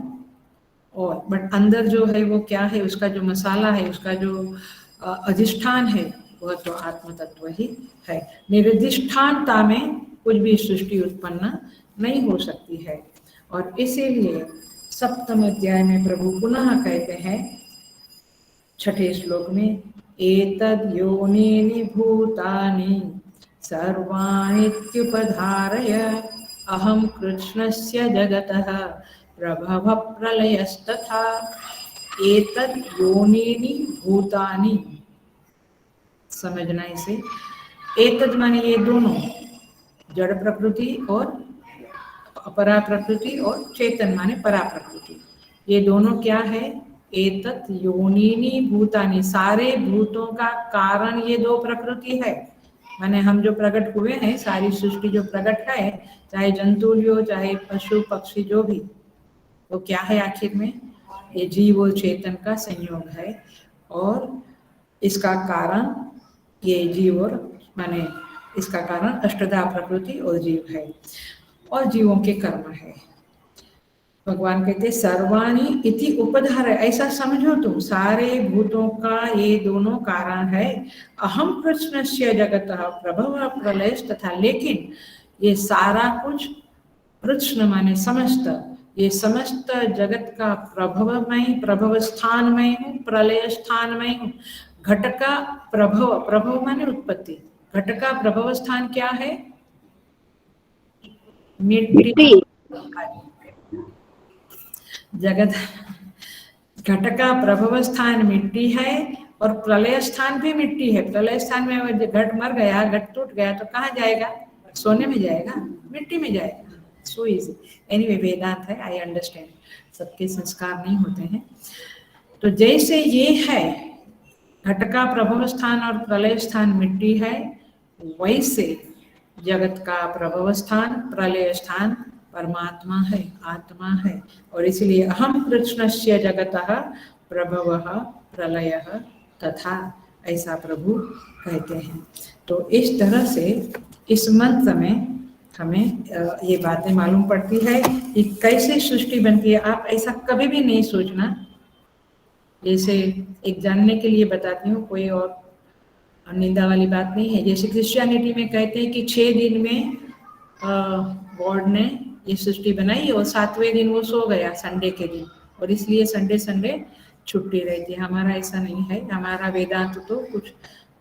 और बट अंदर जो है वो क्या है? उसका जो मसाला है, उसका जो अधिष्ठान है, वह तो आत्म तत्व ही है। निर्दिष्ठानता में कुछ भी सृष्टि उत्पन्न नहीं हो सकती है। और इसीलिए सप्तम अध्याय में प्रभु पुनः कहते हैं 6ठे श्लोक में एतद् योनीनि भूतानि सर्वाणीत्युपधारय अहं कृष्णस्य जगतः प्रभव प्रलयस्तथा। एतद् योनीनि भूतानि, समझना इसे। एतद् माने ये दोनों, जड़ प्रकृति और अपरा प्रकृति, और चेतन माने परा प्रकृति, ये दोनों क्या है? एतत् योनिनी भूतानि, सारे भूतों का कारण ये दो प्रकृति है। माने हम जो प्रकट हुए हैं, सारी सृष्टि जो प्रकट है, चाहे जंतु हो चाहे पशु पक्षी जो भी, वो क्या है आखिर में? ये जीव और चेतन का संयोग है। और इसका कारण ये जीव और माने इसका कारण अष्टधा प्रकृति और जीव है और जीवों के कर्म है। भगवान कहते सर्वाणी इति उपधार, ऐसा समझो तुम, सारे भूतों का ये दोनों कारण है। अहम कृष्णस्य जगतः प्रभव प्रलय तथा, लेकिन ये सारा कुछ कृष्ण माने समस्त, ये समस्त जगत का प्रभव स्थान में हूँ, प्रलय स्थान में हूँ। घट का प्रभव, प्रभव माने उत्पत्ति, घट का प्रभव स्थान क्या है? मिट्टी। जगत घट का प्रभव स्थान मिट्टी है और प्रलय स्थान भी मिट्टी है। प्रलय स्थान में घट मर गया, घट टूट गया तो कहाँ जाएगा? सोने में जाएगा, मिट्टी में जाएगा। So easy. एनीवे वेदांत है, आई अंडरस्टैंड, सबके संस्कार नहीं होते हैं। तो जैसे ये है घट का प्रभव स्थान और प्रलय स्थान मिट्टी है, वैसे जगत का प्रभव स्थान प्रलय स्थान परमात्मा है, आत्मा है। और इसलिए अहम कृष्णस्य जगतः प्रभवः प्रलयः तथा, ऐसा प्रभु कहते हैं। तो इस तरह से इस मंत्र में हमें ये बातें मालूम पड़ती है कि कैसे सृष्टि बनती है। आप ऐसा कभी भी नहीं सोचना, जैसे एक जानने के लिए बताती हूँ, कोई और निंदा वाली बात नहीं है। जैसे क्रिश्चियनिटी में कहते हैं कि 6 दिन में गॉड ने ये सृष्टि बनाई और 7वें दिन वो सो गया संडे के दिन, और इसलिए संडे छुट्टी रहती है। हमारा ऐसा नहीं है, हमारा वेदांत तो कुछ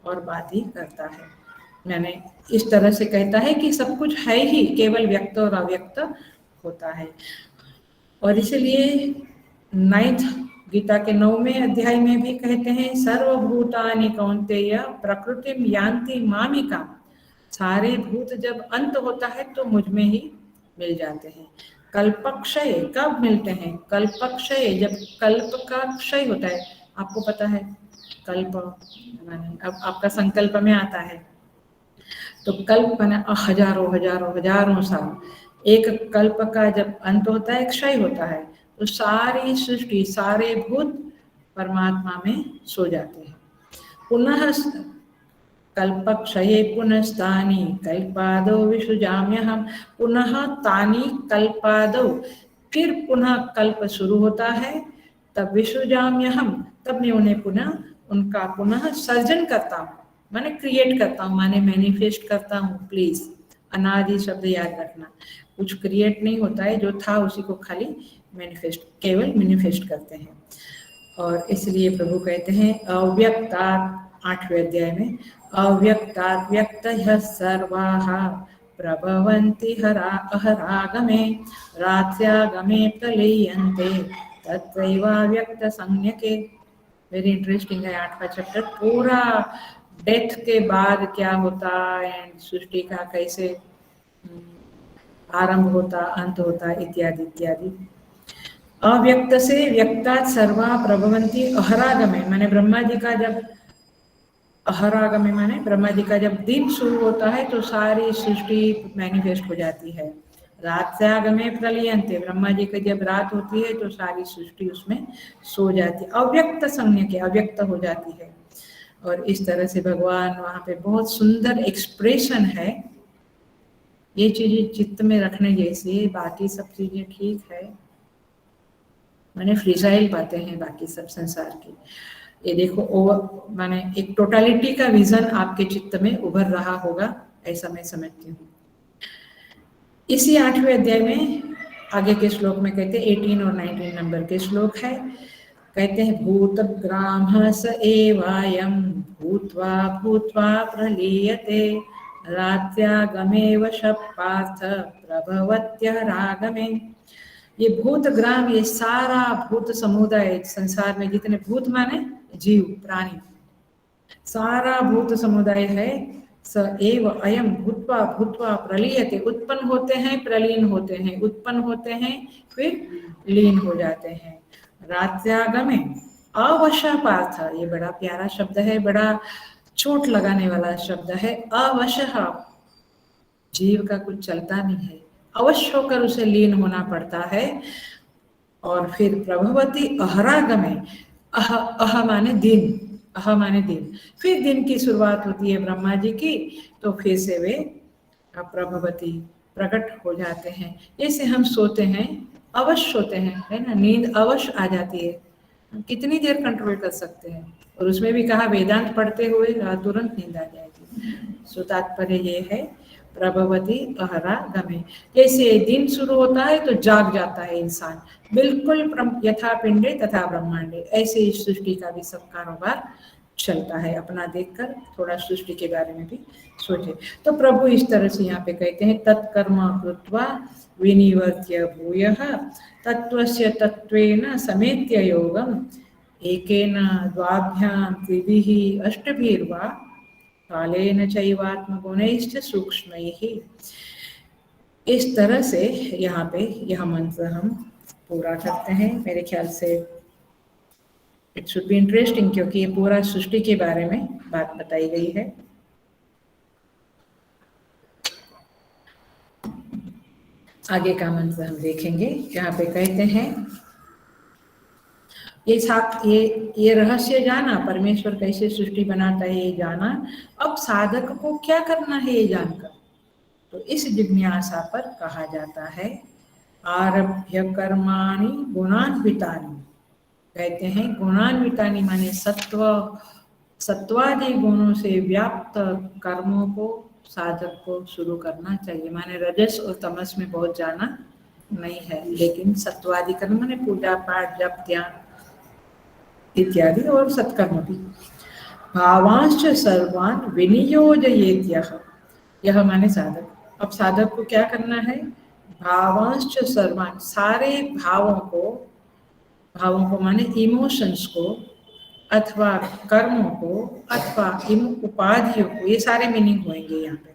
और बात ही करता है। मैंने इस तरह से कहता है कि सब कुछ है ही, केवल व्यक्त और अव्यक्त होता है। और इसलिए 9th गीता के 9वें अध्याय में भी कहते हैं सर्वभूतानि कौन्तेय प्रकृतिम यान्ति मामिका, सारे भूत जब अंत होता है तो मुझ में ही मिल जाते हैं। कल्पक्षय कब मिलते हैं? कल्पक्षय, जब कल्प का क्षय होता है। आपको पता है कल्प माने अब आपका संकल्प में आता है, तो कल्प माने हजारों साल। एक कल्प का जब अंत होता है, क्षय होता है, तो सारी सृष्टि सारे भूत परमात्मा में सो जाते हैं। पुनः कल्पक्षये पुनस्तानि कल्पादौ विसृजाम्यहम्, पुनः तानि कल्पादौ, फिर पुनः कल्प शुरू होता है, तब विसृजाम्यहम्, तब मैं उन्हें उनका पुनः सर्जन करता हूँ, माने क्रिएट करता हूँ, माने मैनिफेस्ट करता हूँ। प्लीज अनादि शब्द याद रखना, कुछ क्रिएट नहीं होता है, जो था उसी को खाली मैनिफेस्ट, केवल मैनिफेस्ट करते हैं। और इसलिए प्रभु कहते हैं अव्यक्तात् 8वें अध्याय में, अव्यक्तात् व्यक्तयः सर्वाः प्रभवन्ति अहरागमे रात्र्यागमे प्रलीयन्ते तत्रैवाव्यक्तसंज्ञके। वेरी इंटरेस्टिंग है 8वां चैप्टर, पूरा डेथ के बाद क्या होता एंड सृष्टि का कैसे आरंभ होता, अंत होता, इत्यादि इत्यादि। अव्यक्त से व्यक्तात् सर्वा प्रभवन्ति अहरागमे, माने ब्रह्मा जी का जब अहरागमे माने ब्रह्मा जी का जब दिन शुरू होता है तो सारी सृष्टि मैनिफेस्ट हो जाती है। रात्र्यागमे प्रलीयन्ते, ब्रह्मा जी की जब रात होती है तो सारी सृष्टि उसमें सो जाती है, अव्यक्त संज्ञा के अव्यक्त हो जाती है। और इस तरह से भगवान वहाँ पे बहुत सुंदर एक्सप्रेशन है। ये चीजें चित्त में रखने जैसी, बाकी सब चीजें ठीक है, मैंने फ्रीजाइल बातें हैं बाकी सब संसार की। ये देखो ओवर माने एक टोटालिटी का विजन आपके चित्त में उभर रहा होगा, ऐसा मैं समझती हूँ। इसी 8वें अध्याय में आगे के श्लोक में कहते हैं 18 और 19 नंबर के श्लोक है, कहते हैं भूतग्राम स एवायं भूत्वा भूत्वा प्रलीयते रात्र्यागमे वश पार्थ प्रभवत्यहरागमे। ये भूतग्राम, ये सारा भूत समुदाय, संसार में जितने भूत माने जीव प्राणी, सारा भूत समुदाय है। स एव अयम भूत्वा भूत्वा प्रलीयते, उत्पन्न होते हैं प्रलीन होते हैं, उत्पन्न होते हैं फिर लीन हो जाते हैं। रात्यागमे अवश्य पार्थ, ये बड़ा प्यारा शब्द है, बड़ा चोट लगाने वाला शब्द है। अवश्य, जीव का कुछ चलता नहीं है, अवश्य होकर उसे लीन होना पड़ता है। और फिर प्रभवती अहरागमे, अह माने दिन, अह माने दिन, फिर दिन की शुरुआत होती है ब्रह्मा जी की, तो फिर से वे प्रभवती प्रकट हो जाते हैं। जैसे हम सोते हैं, अवश्य सोते हैं, है ना, नींद अवश्य आ जाती है, कितनी देर कंट्रोल कर सकते हैं। और उसमें भी कहा वेदांत पढ़ते हुए तुरंत नींद आ जाएगी। सो तात्पर्य ये है प्रभवती अहरा गमे, जैसे दिन शुरू होता है तो जाग जाता है इंसान, बिल्कुल यथा पिंडे तथा ब्रह्मांडे, ऐसे इस सृष्टि का भी सब कारोबार चलता है। अपना देखकर थोड़ा सृष्टि के बारे में भी सोचे। तो प्रभु इस तरह से यहाँ पे कहते हैं, तत्कर्म कृत्वा विनिवर्त्य भूयः तत्त्वस्य तत्त्वेन समेत्य योगम एकेन द्वाभ्यां त्रिभिः अष्टभिर्वा कालेन चैवात्मगुणैश्च सूक्ष्मैः। इस तरह से यहाँ पे यह मंत्र हम पूरा करते हैं। मेरे ख्याल से इट शुड बी इंटरेस्टिंग, क्योंकि ये पूरा सृष्टि के बारे में बात बताई गई है। आगे का मंत्र हम देखेंगे। यहाँ पे कहते हैं, ये रहस्य जाना, परमेश्वर कैसे सृष्टि बनाता है ये जाना, अब साधक को क्या करना है ये जानकर, तो इस जिज्ञासा पर कहा जाता है आरभ्य कर्माणि गुणान्वितानि। कहते हैं गुणान्वितानि माने सत्वादि गुणों से व्याप्त कर्मों को साधक को शुरू करना चाहिए। माने रजस और तमस में बहुत जाना नहीं है, लेकिन सत्वादि कर्म माने पूजा पाठ जप ध्यान इत्यादि और सत्कर्म भी। भावांश्च सर्वान् विनियोजयेत्यः, यह माने साधक। अब साधक को क्या करना है, भावांश्च सर्वान्, सारे भावों को माने इमोशंस को अथवा कर्मों को अथवा उपाधियों को, ये सारे मीनिंग होंगे यहाँ पे।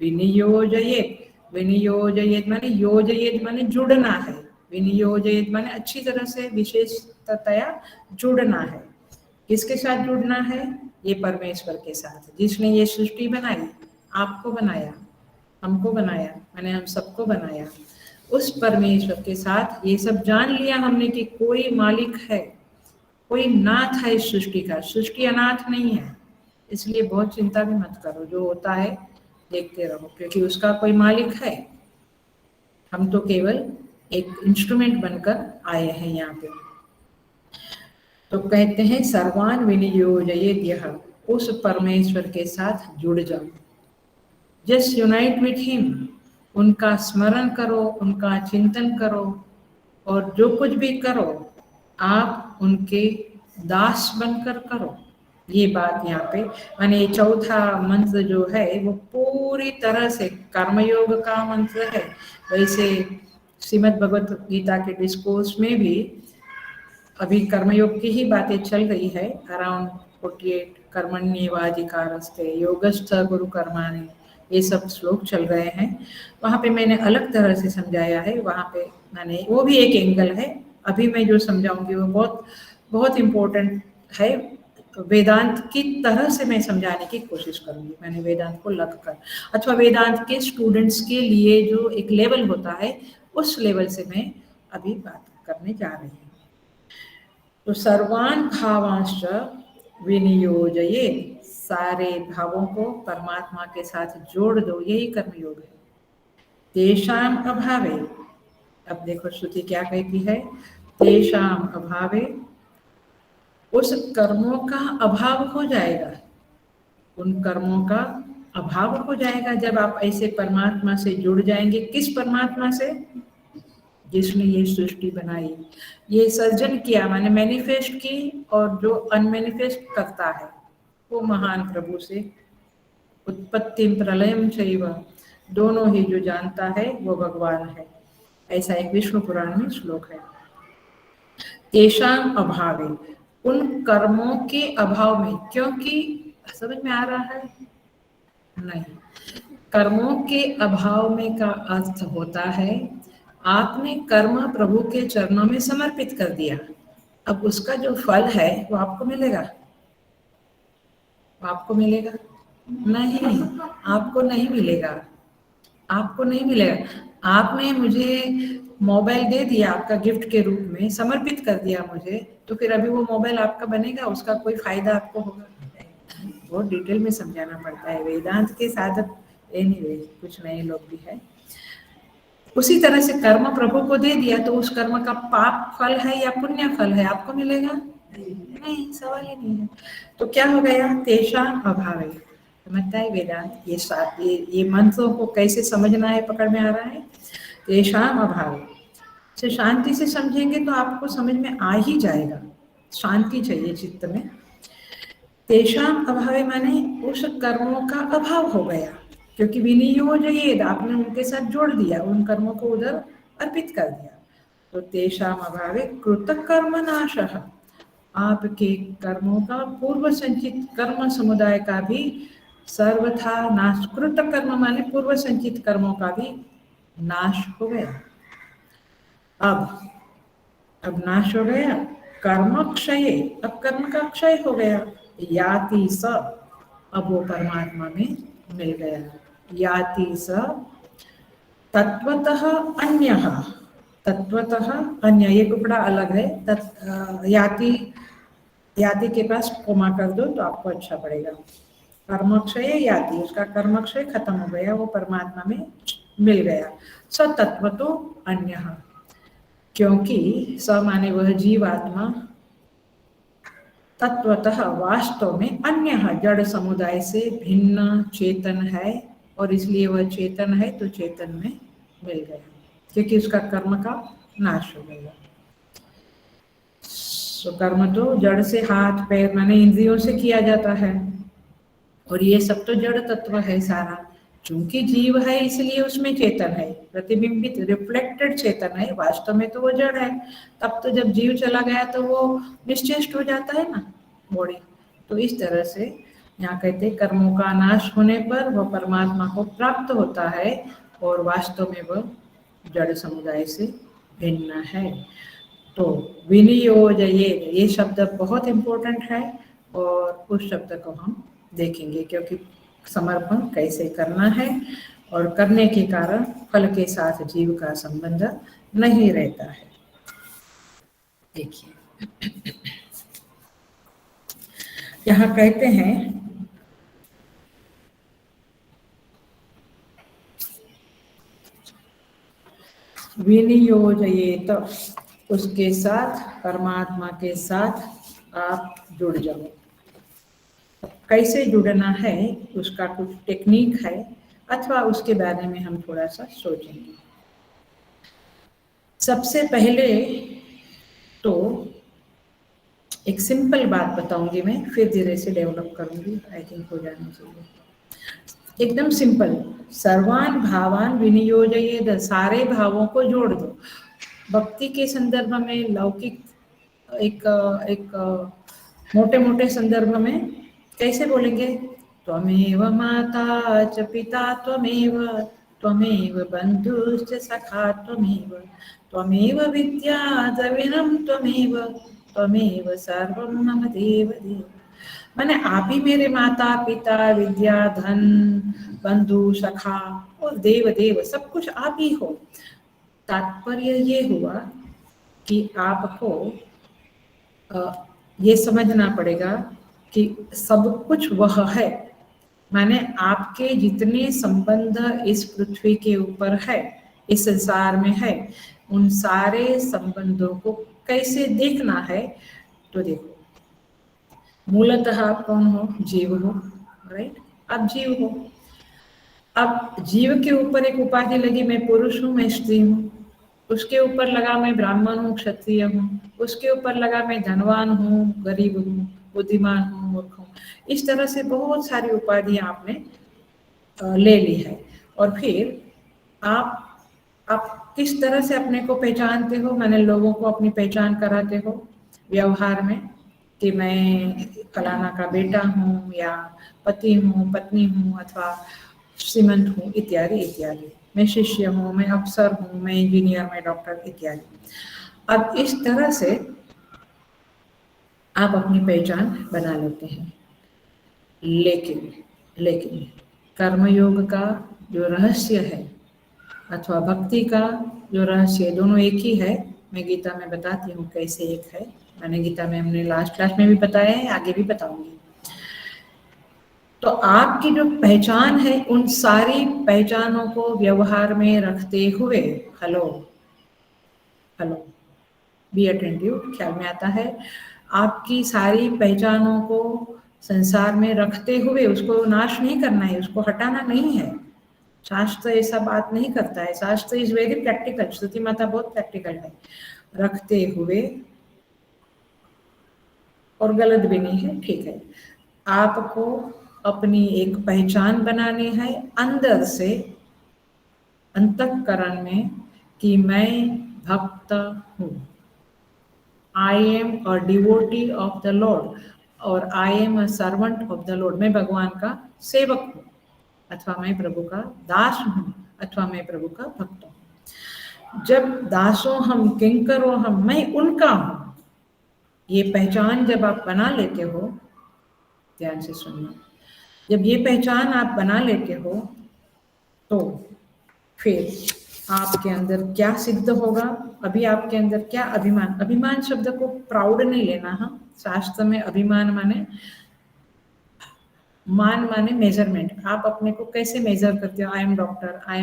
विनियोजयेत, विनियोजयेत माने योजयेत माने जुड़ना है, विनियोजयेत माने अच्छी तरह से विशेषतया जुड़ना है। किसके साथ जुड़ना है, ये परमेश्वर के साथ, जिसने ये सृष्टि बनाई, आपको बनाया, हमको बनाया, मैंने हम सबको बनाया, उस परमेश्वर के साथ ये सब जान लिया हमने कि कोई मालिक है, कोई नाथ है इस सृष्टि का, सृष्टि अनाथ नहीं है। इसलिए बहुत चिंता भी मत करो, जो होता है देखते रहो, क्योंकि उसका कोई मालिक है। हम तो केवल एक इंस्ट्रूमेंट बनकर आए हैं यहाँ पे। तो कहते हैं सर्वान विनियोजयेत् यः, उस परमेश्वर के साथ जुड़ जाओ। जस्ट यूनाइट विथ हिम, उनका स्मरण करो, उनका चिंतन करो, और जो कुछ भी करो आप उनके दास बनकर करो। ये बात यहाँ पे माने चौथा मंत्र जो है वो पूरी तरह से कर्मयोग का मंत्र है। वैसे श्रीमद् भगवत गीता के डिस्कोर्स में भी अभी कर्मयोग की ही बातें चल रही है। अराउंड 48 कर्मण्येवाधिकारस्ते योगस्थ गुरु कर्माणि, ये सब श्लोक चल रहे हैं। वहाँ पे मैंने अलग तरह से समझाया है, वहाँ पे मैंने वो भी एक एंगल है। अभी मैं जो समझाऊंगी वो बहुत बहुत इम्पोर्टेंट है। वेदांत की तरह से मैं समझाने की कोशिश करूंगी, मैंने वेदांत को लग कर, अथवा वेदांत के स्टूडेंट्स के लिए जो एक लेवल होता है उस लेवल से मैं अभी बात करने जा रही हूँ। तो सर्वान भावांश्च विनियोजये, सारे भावों को परमात्मा के साथ जोड़ दो, यही कर्मयोग है। तेषाम अभावे, अब देखो श्रुति क्या कहती है, तेषाम अभावे, उस कर्मों का अभाव हो जाएगा, उन कर्मों का अभाव हो जाएगा जब आप ऐसे परमात्मा से जुड़ जाएंगे। किस परमात्मा से, जिसने ये सृष्टि बनाई, ये सर्जन किया, माने मैनिफेस्ट की, और जो अनमैनिफेस्ट करता है वो महान प्रभु से। उत्पत्ति प्रलयम चैव, दोनों ही जो जानता है वो भगवान है, ऐसा एक विष्णु पुराण में श्लोक है। तेषाम अभावे, उन कर्मों के अभाव में, क्योंकि समझ में आ रहा है नहीं, कर्मों के अभाव में का अर्थ होता है आपने कर्म प्रभु के चरणों में समर्पित कर दिया, अब उसका जो फल है वो आपको मिलेगा, आपको मिलेगा नहीं, आपको नहीं मिलेगा, आपको नहीं मिलेगा। आपने मुझे मोबाइल दे दिया आपका गिफ्ट के रूप में, समर्पित कर दिया मुझे, तो फिर अभी वो मोबाइल आपका बनेगा, उसका कोई फायदा आपको होगा? बहुत डिटेल में समझाना पड़ता है वेदांत के साधक। एनीवे, कुछ नए लोग भी है। उसी तरह से कर्म प्रभु को दे दिया तो उस कर्म का पाप फल है या पुण्य फल है, आपको मिलेगा? नहीं, सवाल ही नहीं है। तो क्या हो गया? तेषा अभाव है। समझता है वेदांत? ये मंत्रों को कैसे समझना है, पकड़ में आ रहा है। तेषाम अभाव से शांति से समझेंगे तो आपको समझ में आ ही जाएगा। शांति चाहिए चित्त में। तेषाम अभाव माने उस कर्मों का अभाव हो गया, क्योंकि विनियोजयेद, आपने उनके साथ जोड़ दिया, उन कर्मों को उधर अर्पित कर दिया। तो तेषाम अभावे कृत कर्म नाशः, आपके कर्मों का पूर्व संचित कर्म समुदाय का भी सर्वथा नाश। कृत कर्म माने पूर्व संचित कर्मों का भी नाश हो गया। अब नाश हो गया। कर्म क्षय, अब कर्म का क्षय हो गया। याति स, अब वो परमात्मा में मिल गया। याति स तत्वतः अन्यः, तत्वतः अन्य, ये टुकड़ा अलग है। याति, याति के पास कोमा कर दो तो आपको अच्छा पड़ेगा। कर्मक्षय याति, उसका कर्मक्षय खत्म हो गया, वो परमात्मा में मिल गया। स तत्व तो अन्यः, क्योंकि स माने वह जीवात्मा तत्वतः वास्तव में अन्य जड़ समुदाय से भिन्न चेतन है, और इसलिए वह चेतन है तो चेतन में मिल गया, क्योंकि उसका कर्म का नाश हो गया। तो कर्म तो जड़ से, हाथ पैर माने इंद्रियों से किया जाता है, और ये सब तो जड़ तत्व है सारा। क्योंकि जीव है इसलिए उसमें चेतन है, प्रतिबिंबित रिफ्लेक्टेड चेतन है, वास्तव में तो वो जड़ है। तब तो जब जीव चला गया तो वो निश्चेष्ट हो जाता है ना बॉडी। तो इस तरह से यहाँ कहते कर्मों का नाश होने पर वह परमात्मा को प्राप्त होता है, और वास्तव में वह जड़ समुदाय से भिन्न है। तो विनियोजये, ये शब्द बहुत इम्पोर्टेंट है, और उस शब्द को हम देखेंगे, क्योंकि समर्पण कैसे करना है, और करने के कारण फल के साथ जीव का संबंध नहीं रहता है। देखिए यहाँ कहते हैं विनियोजयेत, उसके साथ, परमात्मा के साथ आप जुड़ जाओ। कैसे जुड़ना है उसका कुछ टेक्निक है, अथवा उसके बारे में हम थोड़ा सा सोचेंगे। सबसे पहले तो एक सिंपल बात बताऊंगी मैं, फिर धीरे से डेवलप करूंगी, आई थिंक हो जाना चाहिए। एकदम सिंपल, सर्वान भावान विनियोजयेद, सारे भावों को जोड़ दो। भक्ति के संदर्भ में, लौकिक एक मोटे मोटे संदर्भ में कैसे बोलेंगे? त्वमेव माता च पिता त्वमेव, त्वमेव बन्धुश्च सखा त्वमेव, त्वमेव विद्या द्रविणं त्वमेव, त्वमेव सर्वं मम देव देव। माने आप ही मेरे माता पिता, विद्या, धन, बंधु, सखा और देव देव, सब कुछ आप ही हो। तात्पर्य ये हुआ कि आपको ये समझना पड़ेगा कि सब कुछ वह है, माने आपके जितने संबंध इस पृथ्वी के ऊपर है, इस संसार में है, उन सारे संबंधों को कैसे देखना है। तो देखो, मूलतः आप कौन हो? जीव हो, राइट? आप जीव हो। अब जीव के ऊपर एक उपाधि लगी, मैं पुरुष हूँ, मैं स्त्री हूँ। उसके ऊपर लगा मैं ब्राह्मण हूँ, क्षत्रिय हूँ। उसके ऊपर लगा मैं धनवान हूँ, गरीब हूँ, बुद्धिमान हूँ, मूर्ख हूँ। इस तरह से बहुत सारी उपाधियां आपने ले ली है। और फिर आप किस तरह से अपने को पहचानते हो? मैंने लोगों को अपनी पहचान कराते हो व्यवहार में, कि मैं फलाना का बेटा हूँ, या पति हूँ, पत्नी हूँ, अथवा श्रीमंत हूँ, इत्यादि इत्यादि। मैं शिष्य हूँ, मैं अफसर हूँ, मैं इंजीनियर, मैं डॉक्टर, इत्यादि। अब इस तरह से आप अपनी पहचान बना लेते हैं। लेकिन कर्मयोग का जो रहस्य है अथवा भक्ति का जो रहस्य, दोनों एक ही है। मैं गीता में बताती हूँ कैसे एक है। मैंने गीता में, हमने लास्ट क्लास में भी बताया है, आगे भी बताऊंगी। तो आपकी जो पहचान है, उन सारी पहचानों को व्यवहार में रखते हुए, हेलो बी अटेंटिव, ख्याल में आता है, आपकी सारी पहचानों को संसार में रखते हुए उसको नाश नहीं करना है, उसको हटाना नहीं है। शास्त्र ऐसा बात नहीं करता है। शास्त्र इज वेरी प्रैक्टिकल, श्रुति माता बहुत प्रैक्टिकल है। रखते हुए, और गलत भी नहीं है, ठीक है। आपको अपनी एक पहचान बनानी है अंदर से, अंतःकरण में, कि मैं भक्त हूँ, I am a devotee of the lord, और I am a servant of the lord. मैं भगवान का सेवक हूँ, अथवा मैं प्रभु का दास हूँ, अथवा मैं प्रभु का भक्त हूँ। जब दासों हम, किंकरों हम, मैं उनका हूँ, ये पहचान जब आप बना लेते हो, ध्यान से सुनना, जब ये पहचान आप बना लेते हो, तो फिर आपके अंदर क्या सिद्ध होगा? अभी आपके अंदर क्या अभिमान, अभिमान शब्द को प्राउड नहीं लेना। हाँ, शास्त्र में अभिमान माने, मान माने मेजरमेंट। आप अपने को कैसे मेजर करते हो? I am doctor, I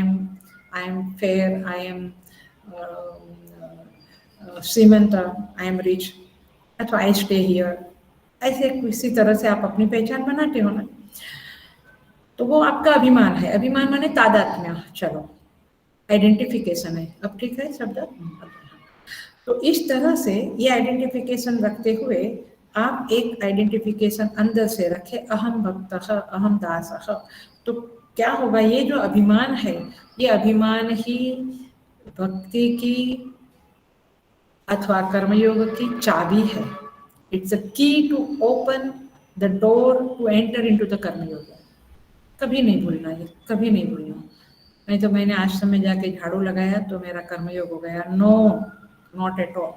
am fair, I am Shrimant, I am rich, अथवा आई स्टे हियर, ऐसे किसी तरह से आप अपनी पहचान बनाते हो ना, तो वो आपका अभिमान है। अभिमान माने तादात्म्य, चलो आइडेंटिफिकेशन है। अब ठीक है शब्द? तो इस तरह से ये आइडेंटिफिकेशन रखते हुए आप एक आइडेंटिफिकेशन अंदर से रखे, अहम भक्त, अहम दास। तो क्या होगा? ये जो अभिमान है, ये अभिमान ही भक्ति की अथवा कर्मयोग की चाबी है। It's a key to open the door to enter into the karmayog. कभी नहीं भूलना ये, कभी नहीं भूलना। नहीं तो मैंने आश्रम में जाके झाड़ू लगाया तो मेरा कर्मयोग हो गया, नो, नॉट एट ऑल।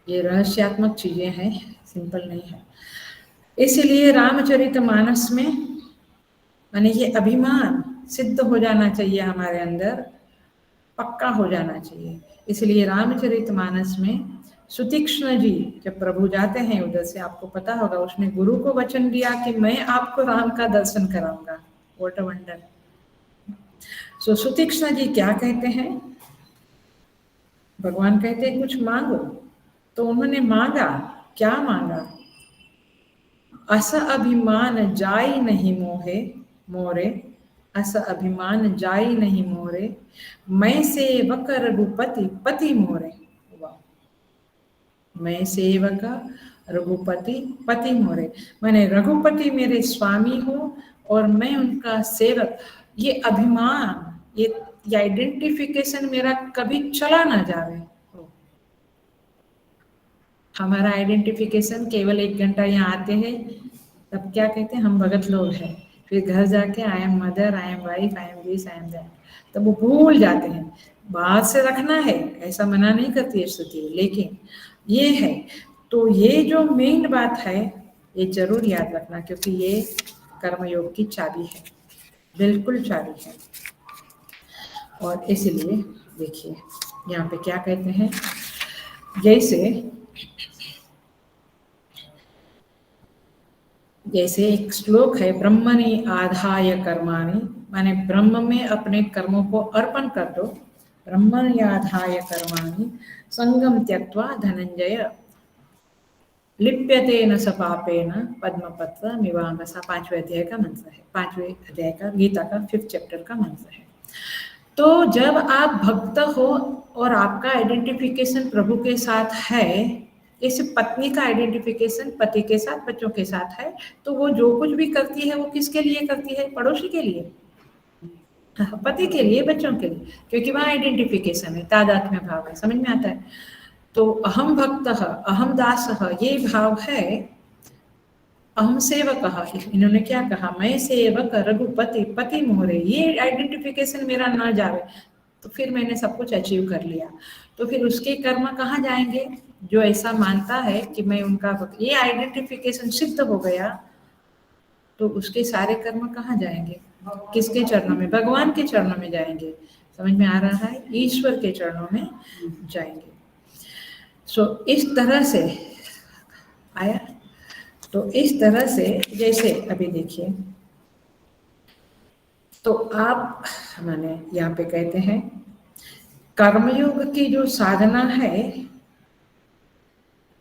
ये रहस्यात्मक चीजें हैं, सिंपल नहीं है। इसलिए रामचरितमानस में माने ये अभिमान सिद्ध हो जाना चाहिए हमारे अंदर, पक्का हो जाना चाहिए। इसलिए रामचरितमानस में सुतीक्ष्ण जी जब प्रभु जाते हैं उधर से, आपको पता होगा, उसने गुरु को वचन दिया कि मैं आपको राम का दर्शन कराऊंगा। What a wonder. So Sutikshna ji क्या कहते हैं? भगवान कहते हैं कुछ मांगो, तो उन्होंने मांगा। क्या मांगा? अस अभिमान जाई नहीं मोहे मोरे, अस अभिमान जाई नहीं मोरे, मैं सेवक रघुपति पति मोरे। मैं सेवक रघुपति पति मोरे, मैंने रघुपति मेरे स्वामी हो और मैं उनका सेवक। ये अभिमान, ये आइडेंटिफिकेशन मेरा कभी चला ना जाए। हमारा आइडेंटिफिकेशन केवल 1 घंटा यहाँ आते हैं, तब क्या कहते हैं? हम भगत लोग हैं। फिर घर जाके I am mother, I am wife, I am this, I am that, तब वो भूल जाते हैं। बाहर से रखना है, ऐसा मना नहीं करती है स्तुति, लेकिन ये है। तो ये जो मेन बात है, ये जरूर याद रखना, क्योंकि ये कर्मयोग की चाबी है, बिल्कुल चाबी है। और इसलिए देखिए यहाँ पे क्या कहते हैं, जैसे एक श्लोक है, ब्रह्मणि आधाय कर्माणि, माने ब्रह्म में अपने कर्मों को अर्पण कर दो। ब्रह्मणि आधाय कर्माणि संगम त्यक्त्वा धनंजय लिप्यते न स पापेन पद्मपत्र मिवांगसा। 5वें अध्याय का मंत्र है, 5वें अध्याय का गीता का 5th चैप्टर का मंत्र है। तो जब आप भक्त हो और आपका आइडेंटिफिकेशन प्रभु के साथ है, जैसे पत्नी का आइडेंटिफिकेशन पति के साथ, बच्चों के साथ है, तो वो जो कुछ भी करती है वो किसके लिए करती है? पड़ोसी के लिए, पति के लिए, बच्चों के लिए, क्योंकि वहाँ आइडेंटिफिकेशन है, तादात्म्य भाव है। समझ में आता है? तो अहम भक्त, अहम दास, ये भाव है। अहम सेवक, इन्होंने क्या कहा? मैं सेवक रघुपति पति मोरे। ये आइडेंटिफिकेशन मेरा ना जावे, तो फिर मैंने सब कुछ अचीव कर लिया। तो फिर उसके कर्म कहाँ जाएंगे? जो ऐसा मानता है कि मैं उनका ये आइडेंटिफिकेशन सिद्ध हो गया, तो उसके सारे कर्म कहाँ जाएंगे? किसके चरणों में? भगवान के चरणों में जाएंगे। समझ में आ रहा है? ईश्वर के चरणों में जाएंगे। सो इस तरह से आया। तो इस तरह से जैसे अभी देखिए, तो आप माने यहाँ पे कहते हैं कर्मयोग की जो साधना है,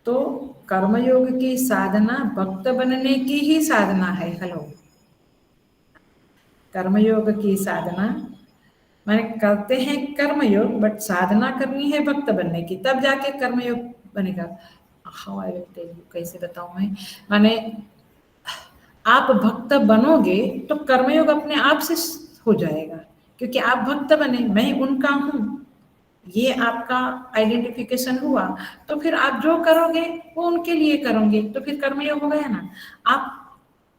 तो कर्मयोग की साधना भक्त बनने की ही साधना है। हेलो, कर्मयोग की साधना माने करते हैं कर्मयोग, बट साधना करनी है भक्त बनने की, तब जाके कर्मयोग बनेगा। How I will tell you, कैसे बताऊं मैं? माने आप भक्त बनोगे तो कर्मयोग अपने आप से हो जाएगा, क्योंकि आप भक्त बने, मैं उनका हूं, ये आपका आइडेंटिफिकेशन हुआ। तो फिर आप जो करोगे वो उनके लिए करोगे, तो फिर कर्मयोग हो गया ना।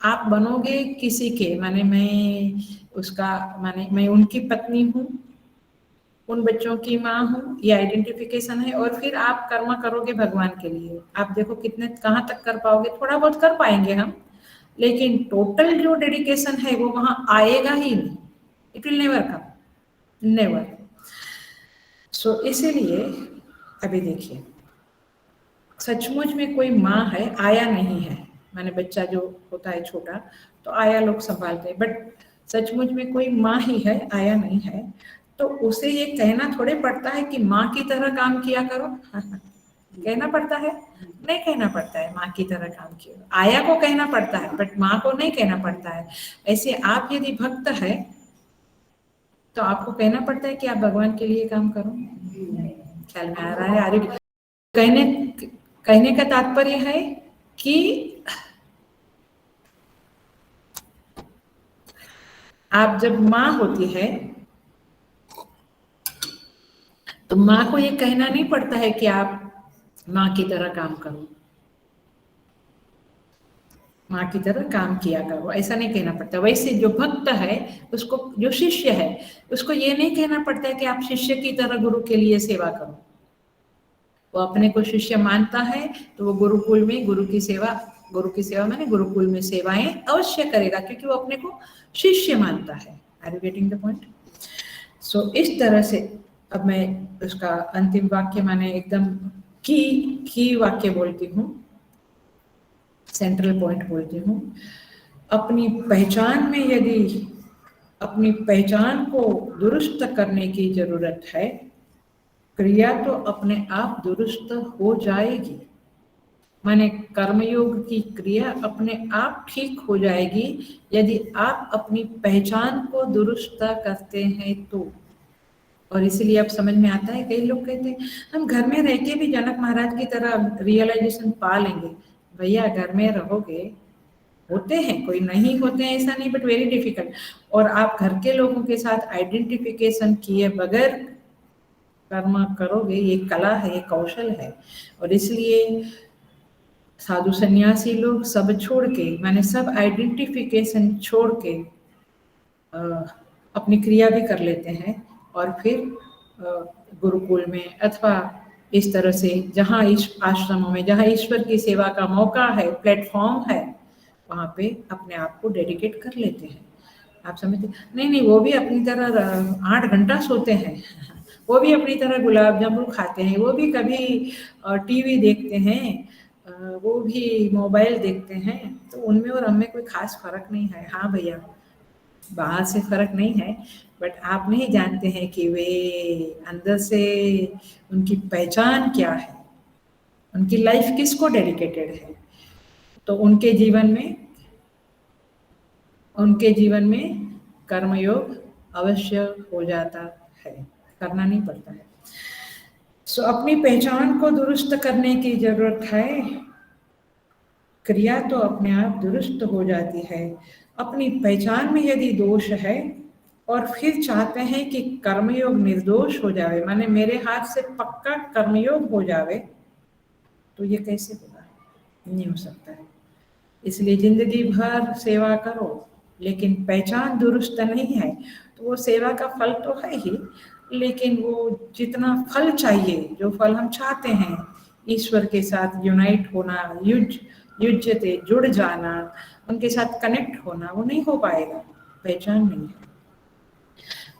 आप बनोगे किसी के, माने मैं उसका, माने मैं उनकी पत्नी हूँ, उन बच्चों की माँ हूँ, ये आइडेंटिफिकेशन है। और फिर आप कर्म करोगे भगवान के लिए। आप देखो कितने कहाँ तक कर पाओगे? थोड़ा बहुत कर पाएंगे हम, लेकिन टोटल जो डेडिकेशन है वो वहां आएगा ही नहीं। It will never come, never. So इसीलिए अभी देखिए, सचमुच में कोई माँ है, आया नहीं है। माने बच्चा जो होता है छोटा, तो आया लोग संभालते हैं, बट सचमुच में कोई माँ ही है, आया नहीं है। तो उसे ये कहना थोड़े पड़ता है कि माँ की तरह काम किया करो। कहना पड़ता है? नहीं कहना पड़ता है माँ की तरह काम किया। आया को कहना पड़ता है, बट माँ को नहीं कहना पड़ता है। ऐसे आप यदि भक्त है तो आपको कहना पड़ता है कि आप भगवान के लिए काम करो। ख्याल में आ रहा है? आगे कहने कहने का तात्पर्य है कि आप जब माँ होती है तो माँ को ये कहना नहीं पड़ता है कि आप माँ की तरह काम करो, माँ की तरह काम किया करो, ऐसा नहीं कहना पड़ता। वैसे जो भक्त है उसको, जो शिष्य है उसको ये नहीं कहना पड़ता है कि आप शिष्य की तरह गुरु के लिए सेवा करो। वो अपने को शिष्य मानता है तो वो गुरुकुल में गुरु की सेवा माने गुरुकुल में सेवाएं अवश्य करेगा, क्योंकि वो अपने को शिष्य मानता है। Are you getting the point? So इस तरह से अब मैं उसका अंतिम वाक्य माने एकदम की वाक्य बोलती हूँ, सेंट्रल पॉइंट बोलती हूँ। अपनी पहचान में यदि अपनी पहचान को दुरुस्त करने की जरूरत है, क्रिया तो अपने आप दुरुस्त हो जाएगी। माने कर्मयोग की क्रिया अपने आप ठीक हो जाएगी यदि आप अपनी पहचान को दुरुस्त करते हैं तो। और इसीलिए अब समझ में आता है, कई लोग कहते हैं हम घर में रह के भी जनक महाराज की तरह रियलाइजेशन पा लेंगे। भैया घर में रहोगे, होते हैं, कोई नहीं होते हैं ऐसा नहीं, बट वेरी डिफिकल्ट। और आप घर के लोगों के साथ आइडेंटिफिकेशन किए बगैर कर्म करोगे, ये कला है, ये कौशल है। और इसलिए साधु सन्यासी लोग सब छोड़ के, मैंने सब आइडेंटिफिकेशन छोड़ के अपनी क्रिया भी कर लेते हैं, और फिर गुरुकुल में अथवा इस तरह से जहाँ इस आश्रमों में जहाँ ईश्वर की सेवा का मौका है, प्लेटफॉर्म है, वहाँ पे अपने आप को डेडिकेट कर लेते हैं। आप समझते? नहीं नहीं, वो भी अपनी तरह 8 घंटा सोते हैं, वो भी अपनी तरह गुलाब जामुन खाते हैं, वो भी कभी टीवी देखते हैं, वो भी मोबाइल देखते हैं। तो उनमें और हमें कोई खास फर्क नहीं है। हाँ भैया, बाहर से फर्क नहीं है, बट आप नहीं जानते हैं कि वे अंदर से उनकी पहचान क्या है, उनकी लाइफ किसको डेडिकेटेड है। तो उनके जीवन में कर्मयोग अवश्य हो जाता है, करना नहीं पड़ता है। सो अपनी पहचान को दुरुस्त करने की जरूरत है, क्रिया तो अपने आप दुरुस्त हो जाती है। अपनी पहचान में यदि दोष है और फिर चाहते हैं कि कर्मयोग निर्दोष हो जावे, माने मेरे हाथ से पक्का कर्मयोग हो जावे, तो ये कैसे होगा? नहीं हो सकता है। इसलिए जिंदगी भर सेवा करो, लेकिन पहचान दुरुस्त नहीं है तो वो सेवा का फल तो है ही, लेकिन वो जितना फल चाहिए, जो फल हम चाहते हैं, ईश्वर के साथ यूनाइट होना, युज्यते जुड़ जाना, उनके साथ कनेक्ट होना, वो नहीं हो पाएगा, पहचान नहीं है।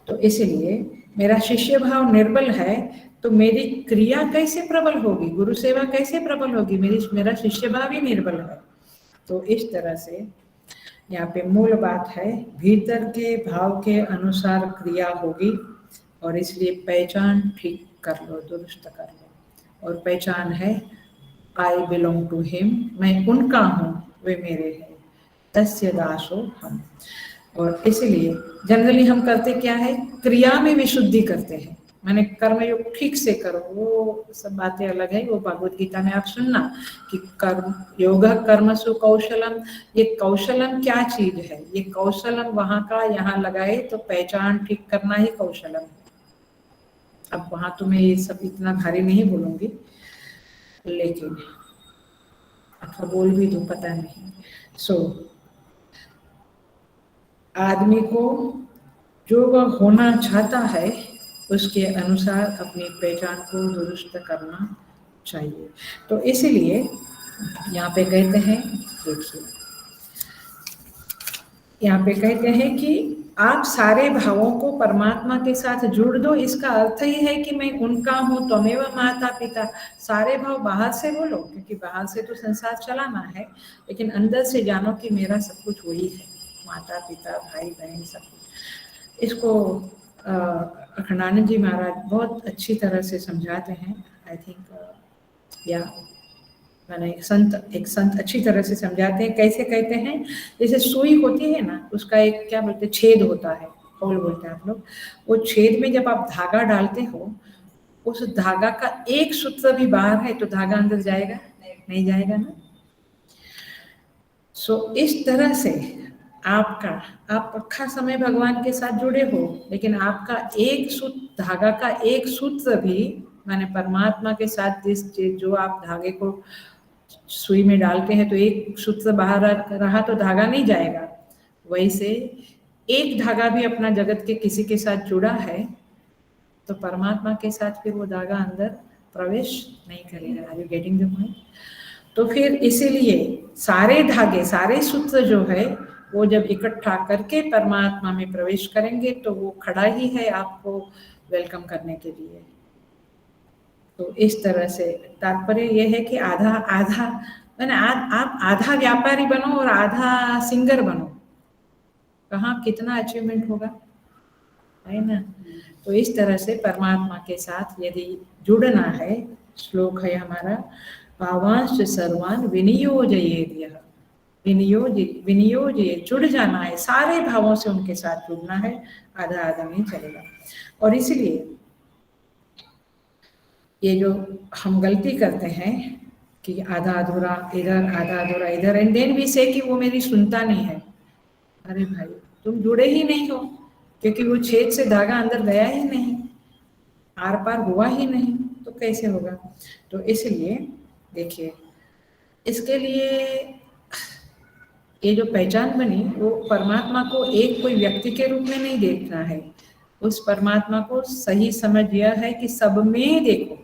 तो इसलिए मेरा शिष्य भाव निर्बल है तो मेरी क्रिया कैसे प्रबल होगी, गुरु सेवा कैसे प्रबल होगी, मेरा शिष्य भाव ही निर्बल है। तो इस तरह से यहाँ पे मूल बात है, भीतर के भाव के अनुसार क्रिया होगी, और इसलिए पहचान ठीक कर लो, दुरुस्त कर लो। और पहचान है आई बिलोंग टू हिम, मैं उनका हूँ, वे मेरे हैं, तस्य दासो हम। और इसलिए जनरली हम करते क्या है, क्रिया में विशुद्धि करते हैं, मैंने कर्मयोग ठीक से करो, वो सब बातें अलग है, वो भगवत गीता में आप सुनना कि कर्म योग कर्मसु कौशलम, ये कौशलम क्या चीज है, ये कौशलम वहां का यहाँ लगाए तो पहचान ठीक करना ही कौशलम है। अब वहां तो मैं ये सब इतना भारी नहीं बोलूंगी, लेकिन अथवा बोल भी दो, पता नहीं। आदमी को जो वह होना चाहता है उसके अनुसार अपनी पहचान को दुरुस्त करना चाहिए। तो इसीलिए यहाँ पे कहते हैं, देखिए यहाँ पे कहते हैं कि आप सारे भावों को परमात्मा के साथ जुड़ दो, इसका अर्थ ही है कि मैं उनका हूँ, त्वमेव माता पिता। सारे भाव बाहर से बोलो, क्योंकि बाहर से तो संसार चलाना है, लेकिन अंदर से जानो कि मेरा सब कुछ वही है, माता पिता भाई बहन सब कुछ। इसको अखंडानंद जी महाराज बहुत अच्छी तरह से समझाते हैं, आई थिंक या मैंने एक संत अच्छी तरह से समझाते हैं। कैसे कहते हैं, जैसे सुई होती है ना, उसका एक क्या बोलते हैं, छेद होता है, होल बोलते हैं आप लोग। वो छेद में जब आप धागा डालते हो, उस धागा का एक सूत्र भी बाहर है तो धागा अंदर जाएगा नहीं जाएगा ना। इस तरह से आप अक्खा समय भगवान के साथ जुड़े हो, लेकिन आपका एक सूत्र, धागा का एक सूत्र भी, माने परमात्मा के साथ जो आप धागे को सुई में डालते हैं तो एक सूत्र बाहर रहा तो धागा नहीं जाएगा, वैसे एक धागा भी अपना जगत के किसी के साथ जुड़ा है तो परमात्मा के साथ फिर वो धागा अंदर प्रवेश नहीं करेगा। Are you getting the point? तो फिर इसीलिए सारे धागे, सारे सूत्र जो है वो जब इकट्ठा करके परमात्मा में प्रवेश करेंगे तो वो खड़ा ही है आपको वेलकम करने के लिए। तो इस तरह से तात्पर्य यह है कि आधा आधा मैंने आप आधा व्यापारी बनो और आधा सिंगर बनो, कहाँ कितना अचीवमेंट होगा, है ना। तो इस तरह से परमात्मा के साथ यदि जुड़ना है, श्लोक है हमारा, भावांश सर्वान विनियोजयेत् यः, विनियोजित जुड़ जाना है, सारे भावों से उनके साथ जुड़ना है, आधा आधा नहीं चलेगा। और इसलिए ये जो हम गलती करते हैं कि आधा अधूरा इधर, आधा अधूरा इधर, एंड देन भी से कि वो मेरी सुनता नहीं है। अरे भाई तुम जुड़े ही नहीं हो, क्योंकि वो छेद से धागा अंदर गया ही नहीं, आर पार हुआ ही नहीं, तो कैसे होगा। तो इसलिए देखिए, इसके लिए ये जो पहचान बनी वो परमात्मा को एक कोई व्यक्ति के रूप में नहीं देखना है, उस परमात्मा को सही समझ यह है कि सब में देखो।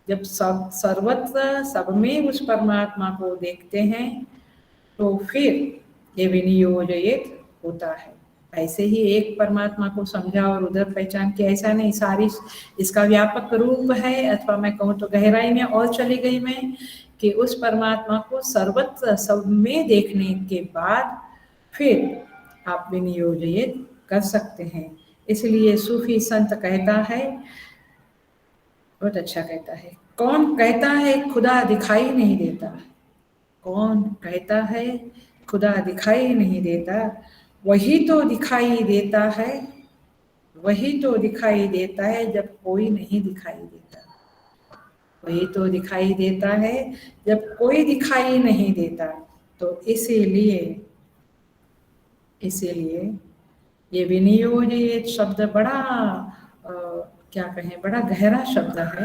जब सर्वत्र सब में उस परमात्मा को देखते हैं तो फिर ये विनियोजित होता है। ऐसे ही एक परमात्मा को समझा और उधर पहचान के, ऐसा नहीं, सारी इसका व्यापक रूप है, अथवा मैं कहूँ तो गहराई में और चली गई मैं कि उस परमात्मा को सर्वत्र सब में देखने के बाद फिर आप विनियोजित कर सकते हैं। इसलिए सूफी संत कहता है, बहुत अच्छा कहता है, कौन कहता है खुदा दिखाई नहीं देता, कौन कहता है खुदा दिखाई नहीं देता, वही तो दिखाई देता है, वही तो दिखाई देता है जब कोई नहीं दिखाई देता, वही तो दिखाई देता है जब कोई दिखाई नहीं देता। तो इसीलिए ये विनियोजित शब्द बड़ा क्या कहें, बड़ा गहरा शब्द है,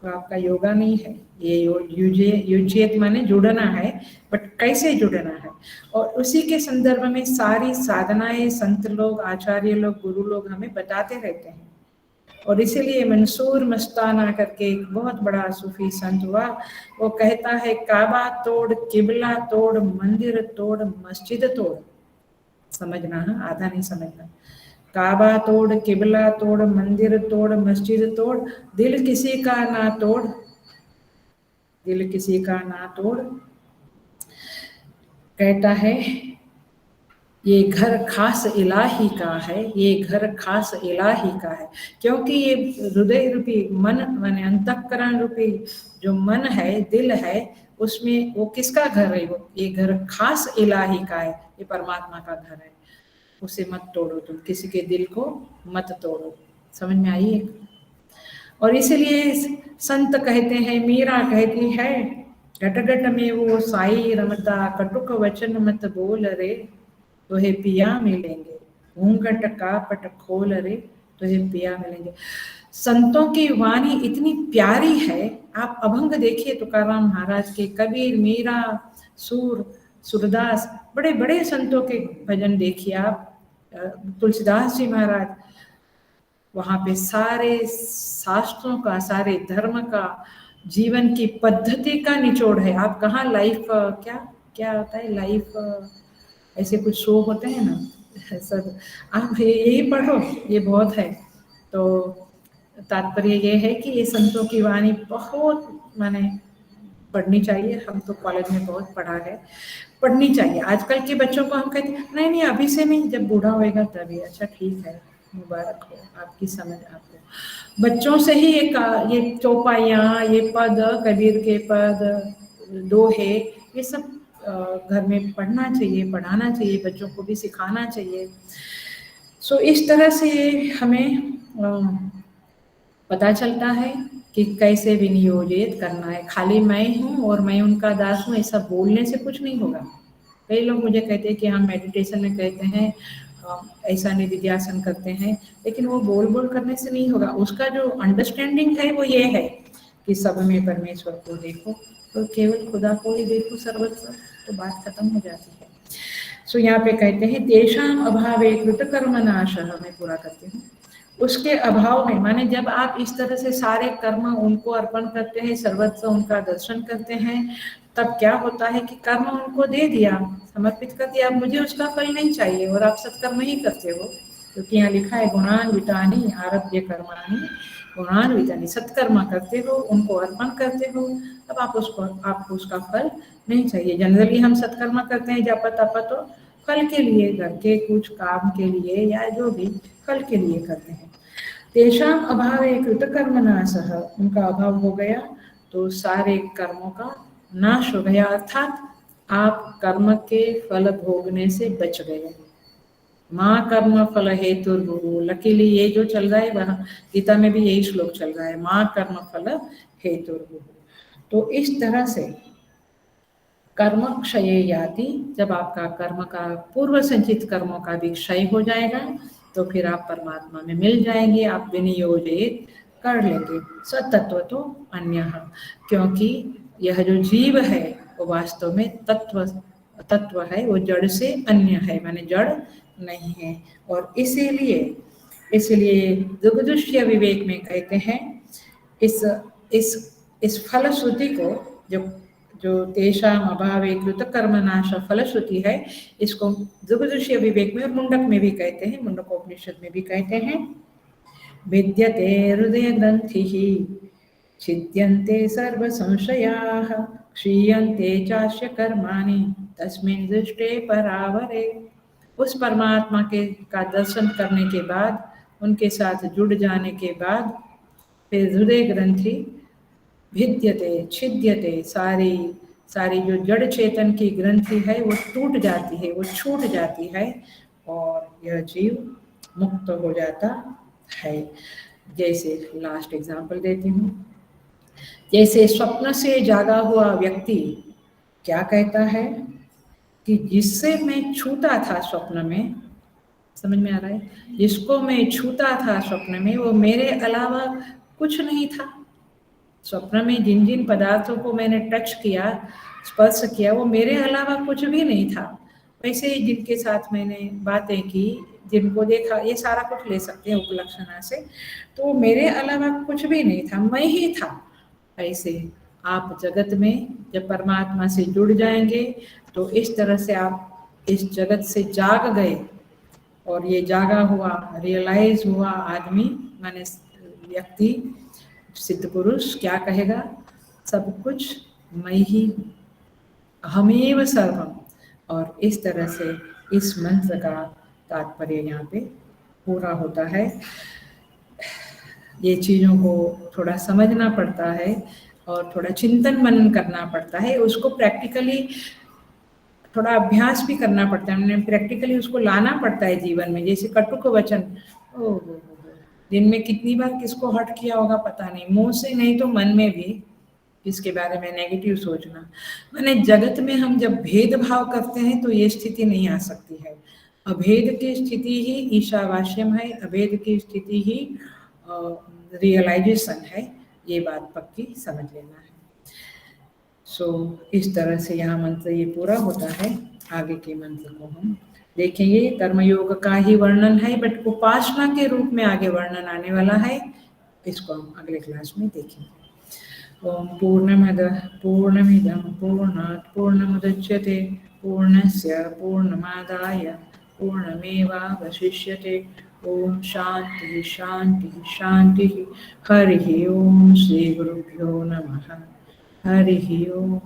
तो आपका योगा नहीं है ये, युज्येत माने जुड़ना है, बट कैसे जुड़ना है। और उसी के संदर्भ में सारी साधनाएं संत लोग, आचार्य लोग, गुरु लोग हमें बताते रहते हैं और इसीलिए मंसूर मस्ताना करके एक बहुत बड़ा सूफी संत हुआ, वो कहता है काबा तोड़, किबला तोड़, मंदिर तोड़, मस्जिद तोड़। समझना है, आधा नहीं समझना। काबा तोड़, किबला तोड़, मंदिर तोड़, मस्जिद तोड़, दिल किसी का ना तोड़, दिल किसी का ना तोड़। कहता है ये घर खास इलाही का है, ये घर खास इलाही का है, क्योंकि ये हृदय रूपी मन माने अंतःकरण रूपी जो मन है, दिल है, उसमें वो किसका घर है? वो ये घर खास इलाही का है, ये परमात्मा का घर है। उसे मत तोड़ो, तुम किसी के दिल को मत तोड़ो। समझ में आई है? और इसलिए संत कहते हैं, मीरा कहती है, घट घट में वो साई रमता, कटुक वचन मत बोल रे, तुहे पिया मिलेंगे। घूंघट कापट खोल रे, तुहे पिया मिलेंगे। संतों की वाणी इतनी प्यारी है। आप अभंग देखिए तुकाराम महाराज के, कबीर, मीरा, सूर, सूरदास, बड़े बड़े संतों के भजन देखिए आप, तुलसीदास जी महाराज, वहां पे सारे शास्त्रों का, सारे धर्म का, जीवन की पद्धति का निचोड़ है। आप कहाँ लाइफ क्या क्या होता है, लाइफ ऐसे कुछ शो होते हैं ना सब, आप यही पढ़ो, ये बहुत है। तो तात्पर्य ये है कि ये संतों की वाणी बहुत माने पढ़नी चाहिए। हम तो कॉलेज में बहुत पढ़ा है, पढ़नी चाहिए। आजकल के बच्चों को हम कहते हैं नहीं नहीं अभी से नहीं, जब बूढ़ा होएगा तभी। अच्छा ठीक है, मुबारक हो, आपकी समझ आपको। बच्चों से ही ये चौपाइयाँ, ये पद, कबीर के पद, दोहे, ये सब घर में पढ़ना चाहिए, पढ़ाना चाहिए, बच्चों को भी सिखाना चाहिए। सो इस तरह से हमें पता चलता है कि कैसे विनियोजित करना है। खाली मैं हूँ और मैं उनका दास हूँ, ऐसा बोलने से कुछ नहीं होगा। कई लोग मुझे कहते हैं कि हम मेडिटेशन में कहते हैं ऐसा निधिध्यासन करते हैं, लेकिन वो बोल बोल करने से नहीं होगा। उसका जो अंडरस्टैंडिंग है वो ये है कि सब में परमेश्वर को देखो, तो केवल खुदा को ही देखो सर्वत्र, तो बात खत्म हो जाती है। सो यहाँ पे कहते हैं तेषाम अभावे कृतकर्म नाशः, मैं पूरा करती हूँ। उसके अभाव में माने जब आप इस तरह से सारे कर्म उनको अर्पण करते हैं, सर्वत्र उनका दर्शन करते हैं, तब क्या होता है कि कर्म उनको दे दिया, समर्पित कर दिया, मुझे उसका फल नहीं चाहिए, और आप सत्कर्म ही करते हो। क्योंकि यहाँ लिखा है गुणान्वितानि आरभ्य कर्माणि गुणान्वितानि, सत्कर्म करते हो, उनको अर्पण करते हो, तब आपको उसका फल नहीं चाहिए। जनरली हम सत्कर्म करते हैं जप तप तो फल के लिए, घर के कुछ काम के लिए या जो भी फल के लिए करते हैं। तेषाम अभावे कृतकर्म नाशः, उनका अभाव हो गया तो सारे कर्मों का नाश हो गया, अर्थात आप कर्म के फल भोगने से बच गए। माँ कर्म फल हेतु, लकीली ये जो चल रहा है वह गीता में भी यही श्लोक चल रहा है, माँ कर्म फल हेतु। तो इस तरह से कर्म क्षय याति, जब आपका कर्म का पूर्व संचित कर्मों का भी क्षय हो जाएगा तो फिर आप परमात्मा में मिल जाएंगे, आप विनियोजित कर लेंगे। सतत्व तो अन्य, क्योंकि यह जो जीव है वो वास्तव में तत्व है, वो जड़ से अन्य है, माने जड़ नहीं है। और इसीलिए दुग्धुष्य विवेक में कहते हैं, इस फलश्रुति को, जो तेषाम अभावे कृतकर्म नाश फलश्रुति है, इसको दुग्धुष्य विवेक में और मुंडक में भी कहते हैं, मुंडकोपनिषद में भी कहते हैं, विद्यते हृदय ग्रंथिः छिद्यन्ते सर्व संशयाः क्षीयन्ते चास्य कर्माणि तस्मिन् दृष्टे परावरे। उस परमात्मा के का दर्शन करने के बाद, उनके साथ जुड़ जाने के बाद फिर हृदय ग्रंथि भिद्यते छिद्यते, सारी जो जड़ चेतन की ग्रंथि है वो टूट जाती है, वो छूट जाती है और यह जीव मुक्त हो जाता है। जैसे लास्ट एग्जाम्पल देती हूँ, जैसे स्वप्न से जागा हुआ व्यक्ति क्या कहता है कि जिससे मैं छूता था स्वप्न में, समझ में आ रहा है, जिसको मैं छूता था स्वप्न में वो मेरे अलावा कुछ नहीं था। स्वप्न में जिन जिन पदार्थों को मैंने टच किया, स्पर्श किया, वो मेरे अलावा कुछ भी नहीं था। वैसे ही जिनके साथ मैंने बातें की, जिनको देखा ये सारा कुछ ले सकते हैं उपलक्षणा से। तो मेरे अलावा कुछ भी नहीं था, मैं ही था। ऐसे आप जगत में जब परमात्मा से जुड़ जाएंगे तो इस तरह से आप इस जगत से जाग गए, और ये जागा हुआ रियलाइज हुआ आदमी माने व्यक्ति सिद्ध पुरुष क्या कहेगा, सब कुछ मैं ही हूँ, हमेव सर्वम। और इस तरह से इस मंत्र का तात्पर्य यहाँ पे पूरा होता है। ये चीज़ों को थोड़ा समझना पड़ता है और थोड़ा चिंतन मनन करना पड़ता है, उसको प्रैक्टिकली थोड़ा अभ्यास भी करना पड़ता है, हमने प्रैक्टिकली उसको लाना पड़ता है जीवन में। जैसे कटुक वचन, ओ दिन में कितनी बार किसको हर्ट किया होगा पता नहीं, मुंह से नहीं तो मन में भी इसके बारे में नेगेटिव सोचना। मैंने जगत में हम जब भेदभाव करते हैं तो ये स्थिति नहीं आ सकती है। अभेद की स्थिति ही ईशावास्यम है, अभेद की स्थिति ही रियलाइजेशन है, ये बात पक्की समझ लेना है। सो इस तरह से यहाँ मंत्र ये पूरा होता है। आगे के मंत्र को हम देखेंगे। कर्मयोग का ही वर्णन है, बट उपासना के रूप में आगे वर्णन आने वाला है, इसको हम अगले क्लास में देखेंगे। ओम पूर्णमदः पूर्णमिदं पूर्णात् पूर्णमुदच्यते पूर्णस्य पूर्णमादाय पूर्णमेवावशिष्यते। ओम शांति शांति शांति। हरि ओम। श्री गुरुभ्यो नमः। हरि ओम।